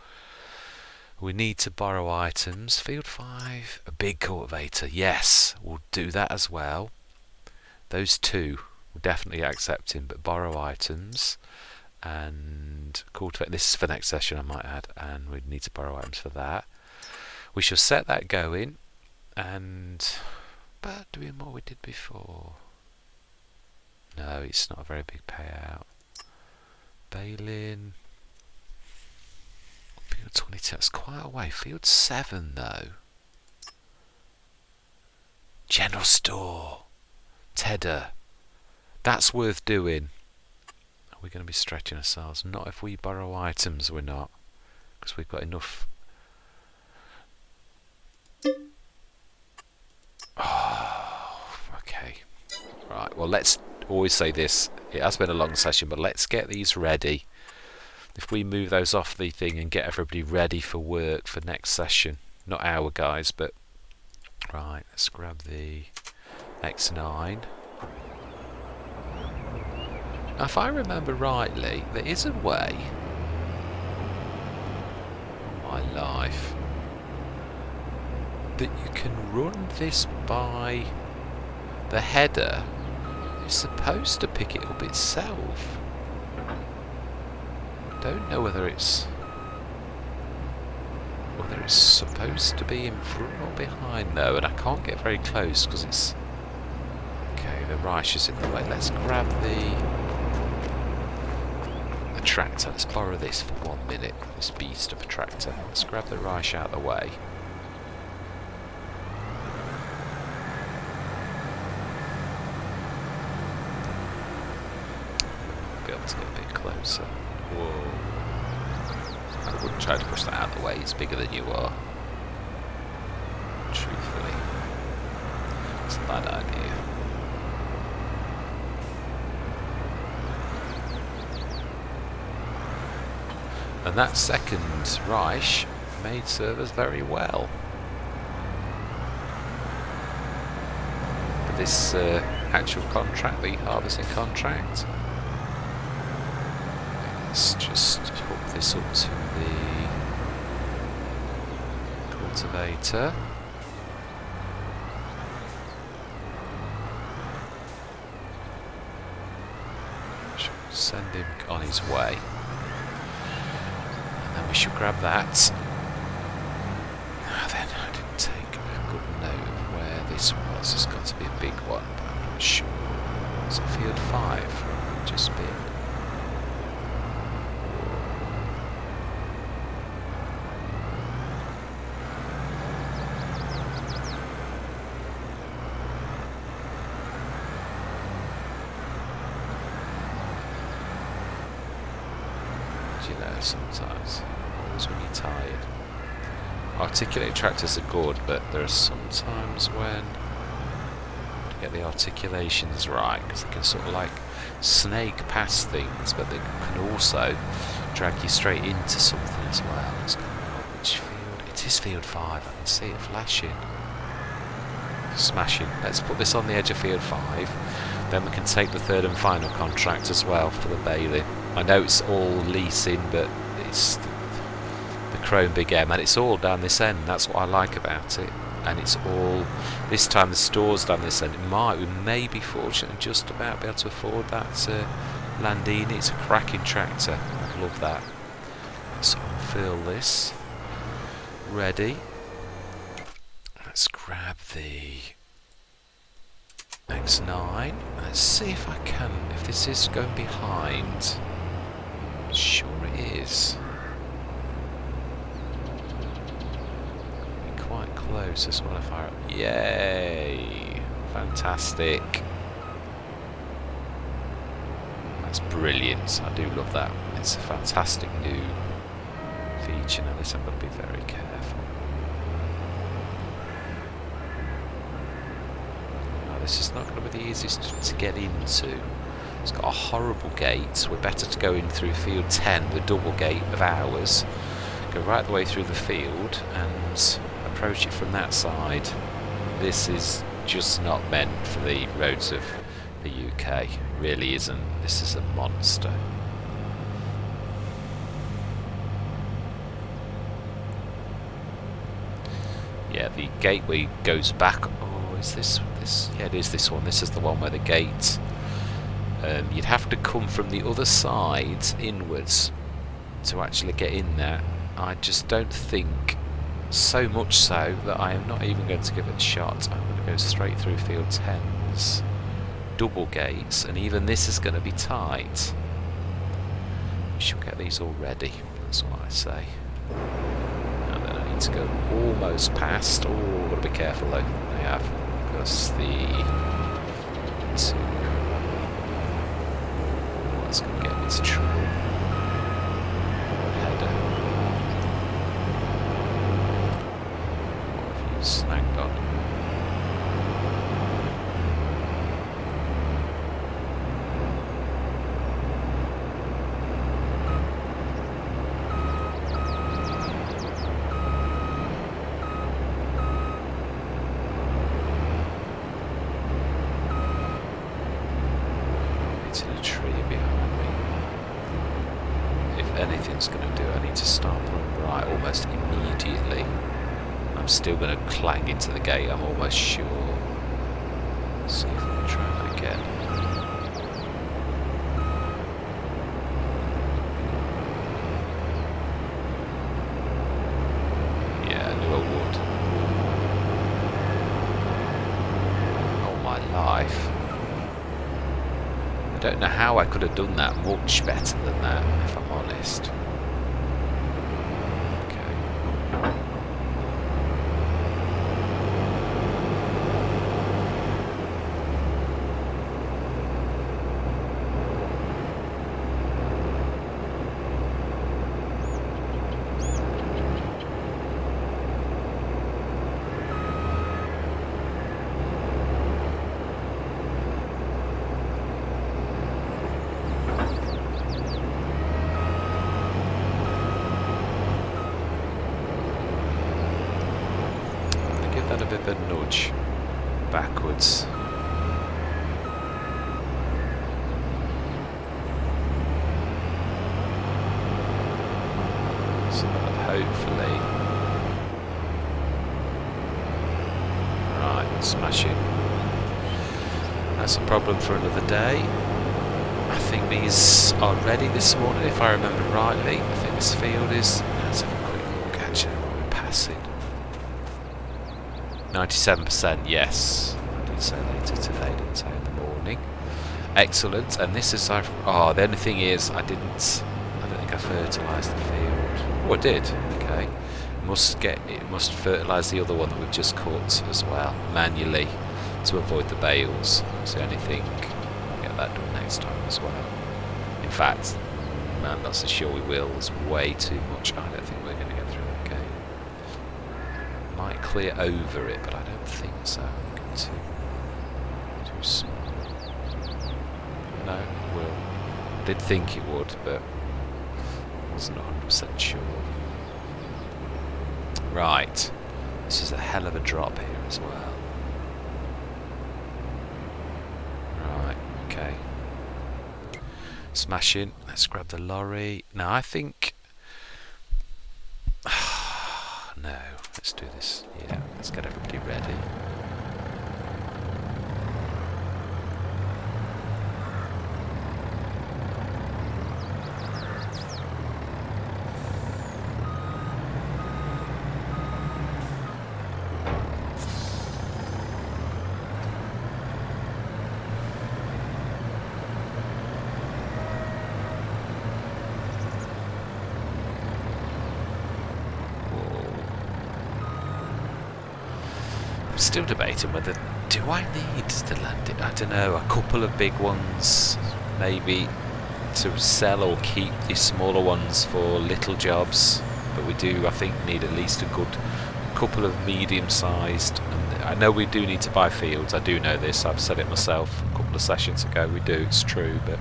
We need to borrow items. Field 5. A big cultivator. Yes, we'll do that as well. Those two we're definitely accepting, but borrow items and cultivate. This is for next session, I might add, and we need to borrow items for that. We shall set that going, but doing what we did before. No, it's not a very big payout. Baling. Field 22, that's quite a way. Field 7 though. General store. Tedder. That's worth doing. Are we going to be stretching ourselves? Not if we borrow items, we're not. Because we've got enough. Oh, okay. Right, well, let's always say this. It has been a long session, but let's get these ready. If we move those off the thing and get everybody ready for work for next session. Not our guys, but... Right, let's grab the X9. Now, if I remember rightly, there is a way... My life... that you can run this by the header. It's supposed to pick it up itself. Don't know whether it's supposed to be in front or behind though, and I can't get very close because it's okay. The Reich is in the way. Let's grab the tractor. Let's borrow this for 1 minute. This beast of a tractor. Let's grab the Reich out of the way. Be able to get a bit closer. Whoa. I wouldn't try to push that out of the way, it's bigger than you are. Truthfully. It's a bad idea. And that second Reich made serve us very well. But this actual contract, the harvesting contract, let's just hook this up to the cultivator. Send him on his way. And then we should grab that. Then I didn't take a good note of where this was. It's got to be a big one, but I'm not sure. Is it field 5? Just been. Sometimes, always when you're tired. Articulated tractors are good, but there are sometimes when to get the articulations right, because they can sort of like snake past things, but they can also drag you straight into something as well. It's kind of, which field? It is field 5. I can see it flashing. Smashing. Let's put this on the edge of field 5. Then we can take the third and final contract as well for the baling. I know it's all leasing, but it's the Chrome Big M, and it's all down this end. That's what I like about it. And it's all, this time the store's down this end. We may be fortunate and just about be able to afford that Landini. It's a cracking tractor. I love that. So I'll fill this. Ready. Let's grab the X9. Let's see if I can, if this is going behind. Sure it is. Be quite close as well if I... Yay! Fantastic. That's brilliant. I do love that. It's a fantastic new feature. Now this I've got to be very careful. This is not going to be the easiest to get into. It's got a horrible gate. We're better to go in through field 10, the double gate of ours. Go right the way through the field and approach it from that side. This is just not meant for the roads of the UK. It really isn't. This is a monster. Yeah, the gateway goes back. Is this? Yeah, it is this one. This is the one where the gate. You'd have to come from the other side inwards to actually get in there. I just don't think, so much so that I am not even going to give it a shot. I'm going to go straight through field 10's double gates, and even this is going to be tight. We should get these all ready. That's what I say. And then I need to go almost past. Oh, I've got to be careful though. I have. Because the two, what's going to get me into trouble? Header. What have you snagged on? Anything's going to do, I need to start pulling right almost immediately. I'm still going to clang into the gate, I'm almost sure. Let's see if I can try that again. Yeah, I knew I would. Oh my life. I don't know how I could have done that much better than that, if I'm honest. Okay. A bit of a nudge backwards. So hopefully, right, smashing. That's a problem for another day. I think these are ready this morning, if I remember rightly. I think this field is. Let's have a quick look actually while we're passing. 97%, yes. I did say later today, didn't I, in the morning. Excellent, and this is the only thing is I don't think I fertilised the field. Oh, I did, okay. It must fertilise the other one that we've just cut as well, manually, to avoid the bales. It's the only thing. I'll get that done next time as well. In fact, I'm not so sure we will. There's way too much. I don't think we're going to get through that gate. Might clear over it, but I don't think so. Too small. No, it will. I did think it would, but wasn't 100% sure. Right, this is a hell of a drop here as well. Smashing. Let's grab the lorry. Now I think... no, let's do this. Yeah, let's get everybody ready. Still debating whether do I need to land it. I don't know, a couple of big ones maybe to sell or keep the smaller ones for little jobs, but we do I think need at least a good couple of medium-sized, and I know we do need to buy fields. I do know this, I've said it myself a couple of sessions ago. We do, it's true, but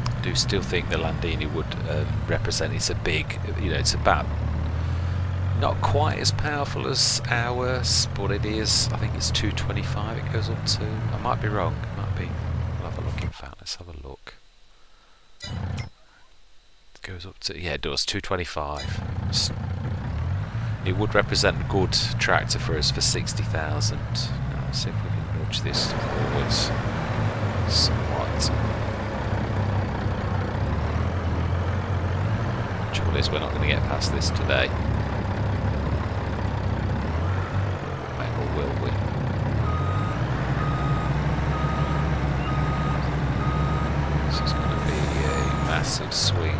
I do still think the Landini would represent, it's a big, you know, it's about not quite as powerful as ours, but it is, I think it's 225 it goes up to. I might be wrong, it might be. We'll have a look in fact, let's have a look. It goes up to, yeah it does, 225. It would represent a good tractor for us for 60,000. Now let's see if we can nudge this forwards somewhat. Trouble is we're not going to get past this today. Will we? This is going to be a massive swing.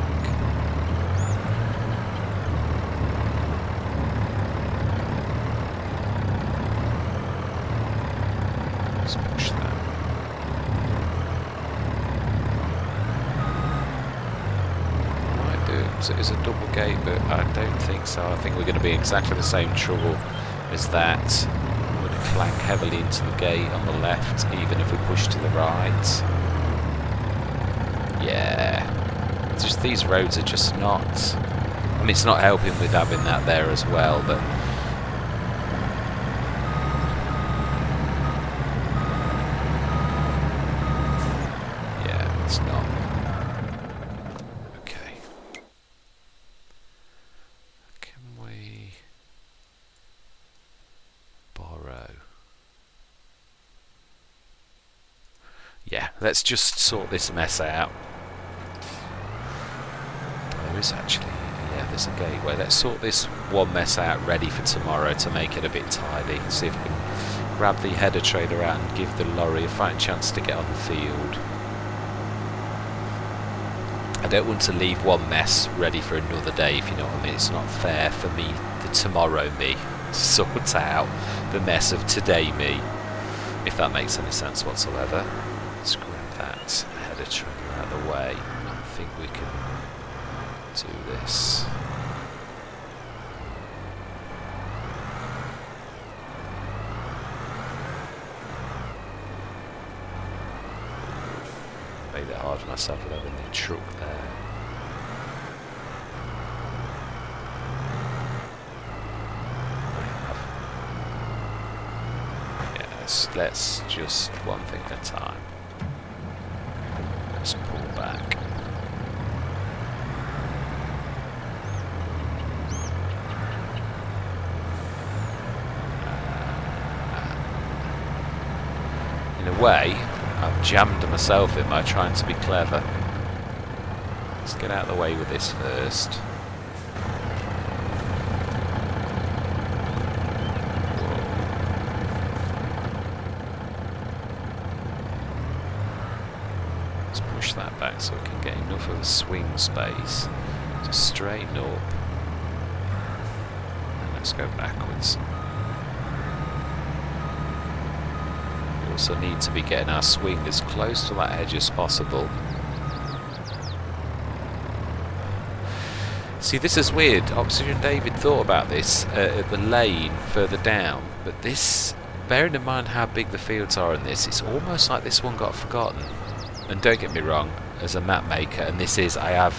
Let's push that. Might do it. So it's a double gate, but I don't think so. I think we're going to be in exactly the same trouble as that. Clank heavily into the gate on the left, even if we push to the right. Yeah, just these roads are just not, I mean it's not helping with having that there as well, but yeah, it's not. Okay, can we borrow? Yeah, let's just sort this mess out. There is actually, yeah, there's a gateway. Let's sort this one mess out ready for tomorrow to make it a bit tidy. See if we can grab the header trailer out and give the lorry a fighting chance to get on the field. I don't want to leave one mess ready for another day, if you know what I mean. It's not fair for me, the tomorrow me, to sort out the mess of today me, if that makes any sense whatsoever. Let's grab that header trailer out of the way. I think we can do this. Made it hard for myself with having the truck there. Let's just one thing at a time. Let's pull back. In a way, I've jammed myself in by trying to be clever. Let's get out of the way with this first. That back so we can get enough of a swing space to straighten up, and let's go backwards. We also need to be getting our swing as close to that edge as possible. See, this is weird. Oxygen David thought about this at the lane further down, but this, bearing in mind how big the fields are in this, it's almost like this one got forgotten. And don't get me wrong, as a map maker, and this is, I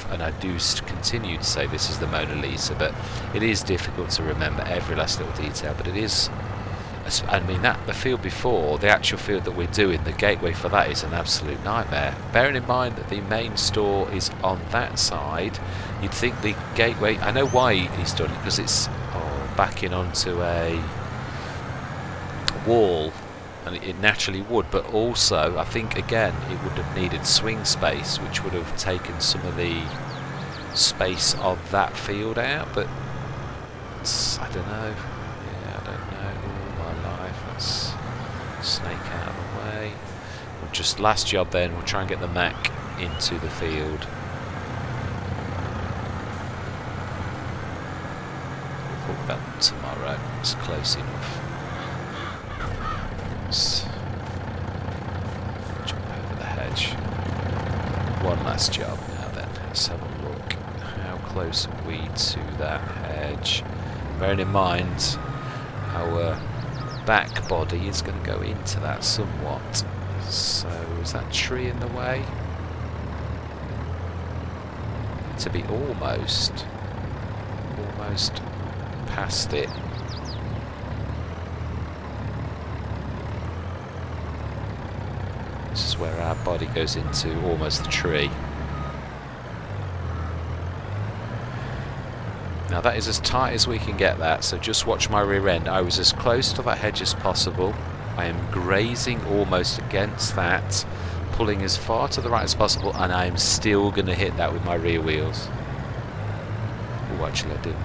do continue to say this is the Mona Lisa, but it is difficult to remember every last little detail, but it is I mean, that the field before, the actual field that we're doing, the gateway for that is an absolute nightmare. Bearing in mind that the main store is on that side, you'd think the gateway, I know why he's done it, because it's backing onto a wall, and it naturally would, but also I think again it would have needed swing space, which would have taken some of the space of that field out, but I don't know. Yeah, I don't know. All my life, let's snake out of the way. We'll just last job then, we'll try and get the Mac into the field. We'll talk about tomorrow, it's close enough. Let's jump over the hedge. One last job now then, let's have a look. How close are we to that hedge? Bearing in mind our back body is going to go into that somewhat. So is that tree in the way? To be almost past it. This is where our body goes into almost the tree. Now that is as tight as we can get that, so just watch my rear end. I was as close to that hedge as possible. I am grazing almost against that, pulling as far to the right as possible, and I am still going to hit that with my rear wheels. Oh, actually I didn't.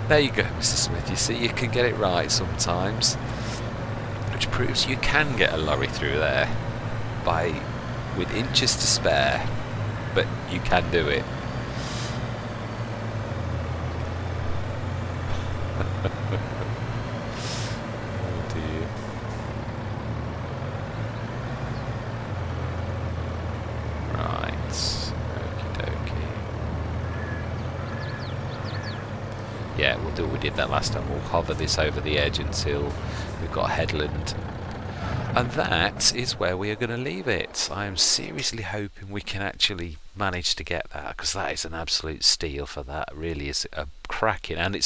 There you go, Mr. Smith. You see, you can get it right sometimes, which proves you can get a lorry through there with inches to spare, but you can do it. Oh dear. Right. Okie dokie. Yeah, we'll do what we did that last time. We'll hover this over the edge until we've got a headland. And that is where we are going to leave it. I am seriously hoping we can actually manage to get that, because that is an absolute steal for that. It really is a cracking, and we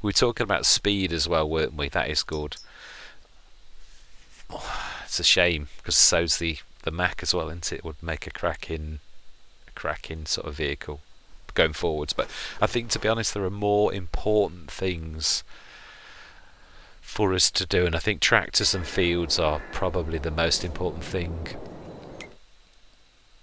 were talking about speed as well, weren't we? That is good. Oh, it's a shame, because so's the Mac as well, isn't it? It would make a cracking sort of vehicle going forwards. But I think, to be honest, there are more important things for us to do, and I think tractors and fields are probably the most important thing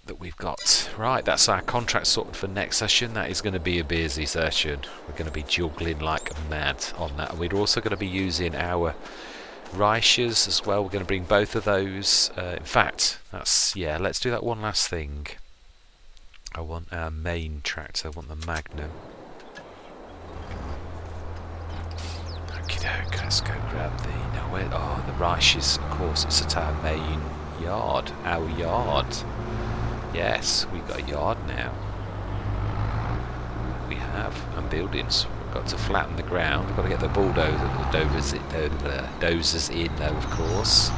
that we've got. Right, that's our contract sorted for next session. That is going to be a busy session. We're going to be juggling like mad on that. We're also going to be using our Reichers as well. We're going to bring both of those. In fact, let's do that one last thing. I want our main tractor. I want the Magnum. Okey-doke, let's go grab the Reichers, of course. It's at our main yard. Our yard. Yes, we've got a yard now. We have, and buildings. We've got to flatten the ground. We've got to get the dozers in though, of course.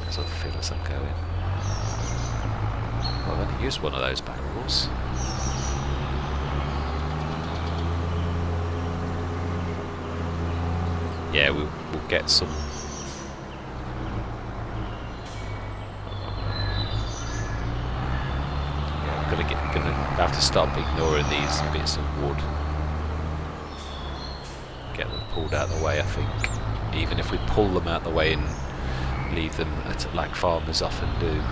As I feel as I'm going. Well, I've only used one of those barrels. Yeah, we'll get some. Gonna have to stop ignoring these bits of wood. Get them pulled out of the way, I think. Even if we pull them out of the way and leave them like farmers often do.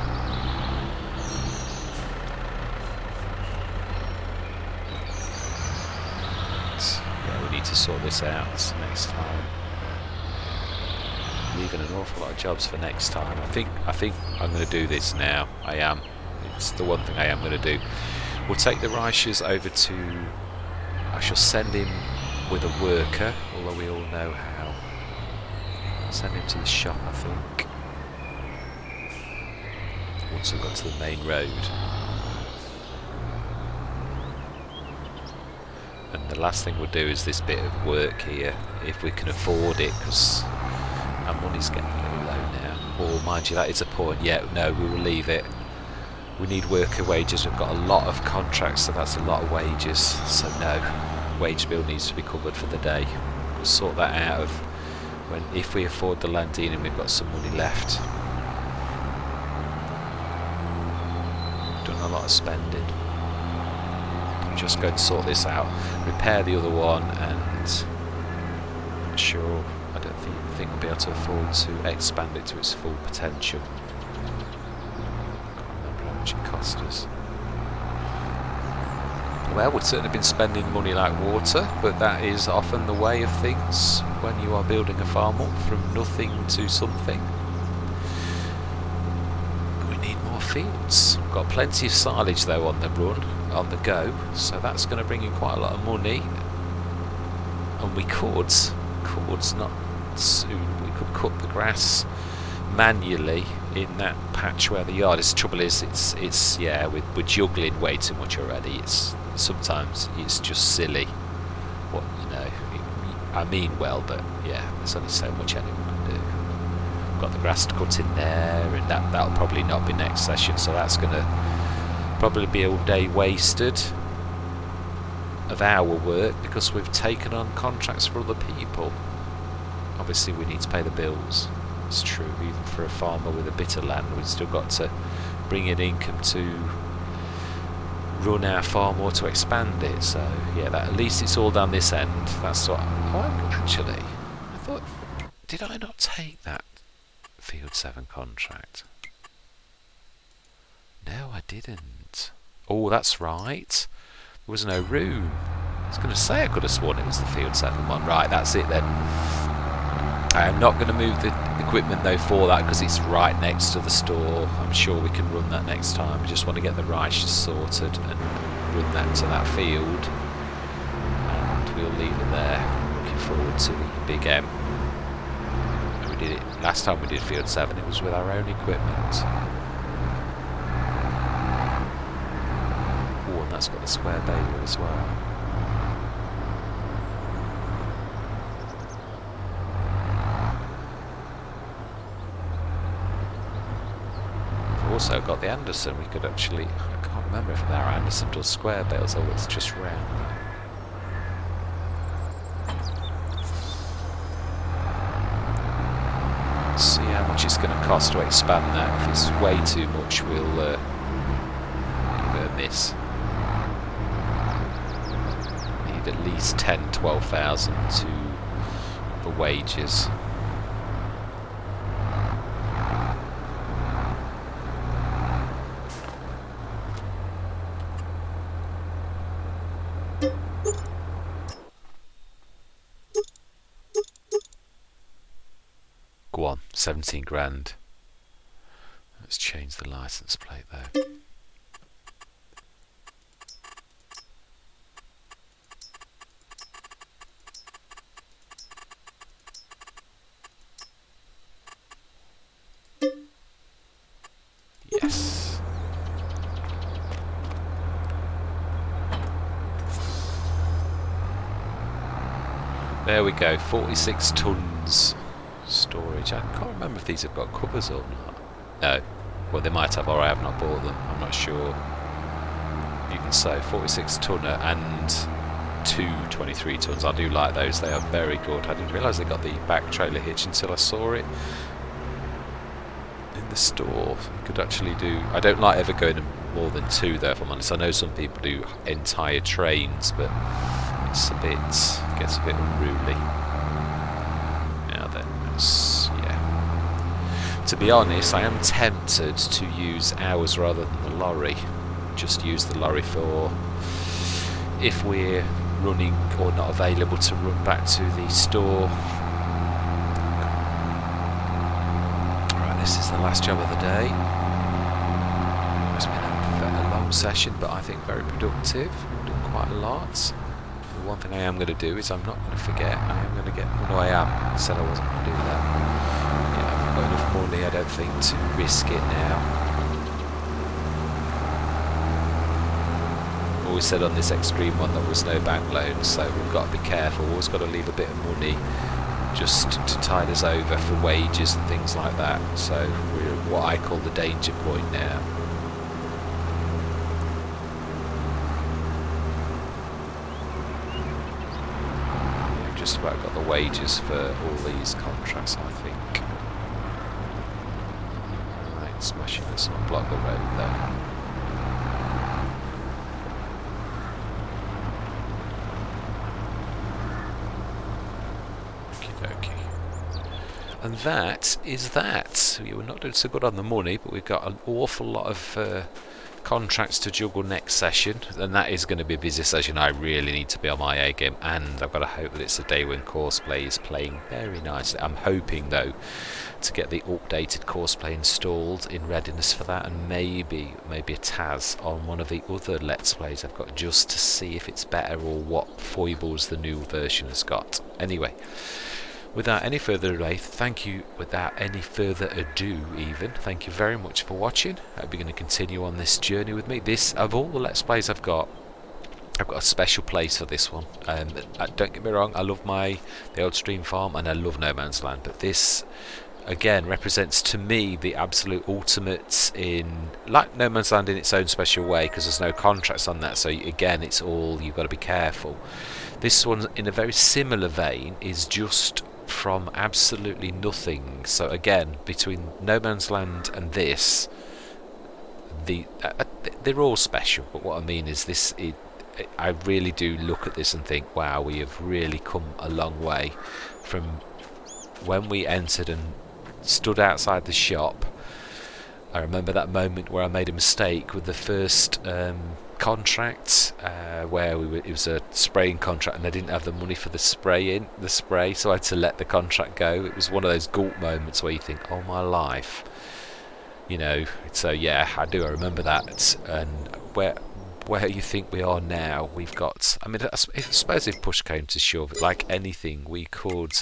Yeah, we need to sort this out next time. Leaving an awful lot of jobs for next time. I think I'm going to do this now. I am. It's the one thing I am going to do. We'll take the Reichers over to. I shall send him with a worker, although we all know how. Send him to the shop, I think. Once we've got to the main road. And the last thing we'll do is this bit of work here, if we can afford it, because our money's getting a little low now. Or mind you, that is a point. Yeah, no, we will leave it. We need worker wages. We've got a lot of contracts, so that's a lot of wages. So no, wage bill needs to be covered for the day. We'll sort that out of when, if we afford the landing and we've got some money left. Done a lot of spending. I'm just going to sort this out, repair the other one, and sure, I don't think we'll be able to afford to expand it to its full potential. It cost us. Well, we've certainly been spending money like water, but that is often the way of things when you are building a farm up from nothing to something. We need more fields. We've got plenty of silage though on the run, on the go, so that's going to bring in quite a lot of money. And we could not soon, we could cut the grass manually in that patch where the yard is. The trouble is, it's yeah, we're juggling way too much already. Sometimes it's just silly. What, you know, I mean well, but yeah, there's only so much anyone can do. We've got the grass to cut in there, and that'll probably not be next session, so that's going to probably be all day wasted of our work because we've taken on contracts for other people. Obviously we need to pay the bills. It's true, even for a farmer with a bit of land, we've still got to bring in income to run our farm or to expand it. So yeah, that at least it's all down this end. That's what. Oh, actually, I thought, did I not take that Field 7 contract? No, I didn't. Oh, that's right. There was no room. I was going to say I could have sworn it was the Field 7 one. Right, that's it then. I am not going to move the equipment though for that because it's right next to the store. I'm sure we can run that next time. I just want to get the rice sorted and run that to that field, and we'll leave it there. Looking forward to the Big M. And we did it last time we did Field 7. It was with our own equipment. Oh, and that's got the square baler as well. Also got the Anderson. We could actually, I can't remember if our Anderson does square bales or it's just round. See how much it's going to cost to expand that. If it's way too much, we'll give it a miss. Need at least 10,000–12,000 for wages. Go on, 17 grand. Let's change the license plate though. Yes. There we go, 46 tons. Storage. I can't remember if these have got covers or not. No. Well, they might have, or I have not bought them. I'm not sure. Even so, 46 tonner and two 23 tons. I do like those. They are very good. I didn't realise they got the back trailer hitch until I saw it in the store. You could actually do. I don't like ever going more than two though, if I'm honest. I know some people do entire trains, but it's gets a bit unruly. Yeah. To be honest, I am tempted to use ours rather than the lorry. Just use the lorry for if we're running or not available to run back to the store. Right, this is the last job of the day. It's been a long session, but I think very productive. We've done quite a lot. One thing I am going to do is I'm not going to forget. I am going to get. Oh no, I am. I said I wasn't going to do that. Yeah, I've got enough money, I don't think, to risk it now. Always said on this extreme one there was no bank loans, so we've got to be careful. We've always got to leave a bit of money just to tide us over for wages and things like that. So we're at what I call the danger point now. just about got the wages for all these contracts, I think. Right, smashing it, let's not block the road there. And that is that. We were not doing so good on the money, but we've got an awful lot of contracts to juggle next session, and that is going to be a busy session. I really need to be on my A game, and I've got to hope that it's a day when Courseplay is playing very nicely. I'm hoping though to get the updated Courseplay installed in readiness for that, and maybe a Taz on one of the other Let's Plays I've got, just to see if it's better or what foibles the new version has got. Anyway, without any further ado, thank you very much for watching. I hope you're going to continue on this journey with me. This, of all the Let's Plays I've got a special place for this one. Don't get me wrong, I love the old Stream Farm and I love No Man's Land, but this again represents to me the absolute ultimate in, like No Man's Land in its own special way, because there's no contracts on that, so again it's all, you've got to be careful. This one, in a very similar vein, is just from absolutely nothing. So again, between No Man's Land and this, they're all special, but what I mean is this, I really do look at this and think, wow, we have really come a long way from when we entered and stood outside the shop. I remember that moment where I made a mistake with the first contract, where it was a spraying contract and I didn't have the money for the spray, so I had to let the contract go. It was one of those gulp moments where you think, oh my life, you know. So yeah, I remember that. And where you think we are now, we've got, I mean, I suppose if push came to shove, like anything, we could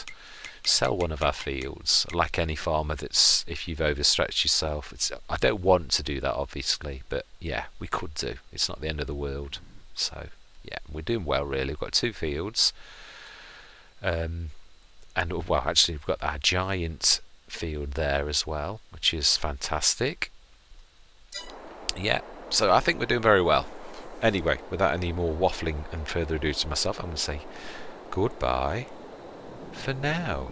sell one of our fields, like any farmer. That's, if you've overstretched yourself, I don't want to do that obviously, but yeah, we could do. It's not the end of the world. So yeah, we're doing well really. We've got 2 fields, and well, actually we've got our giant field there as well, which is fantastic. Yeah, so I think we're doing very well. Anyway, without any more waffling and further ado to myself, I'm going to say goodbye for now.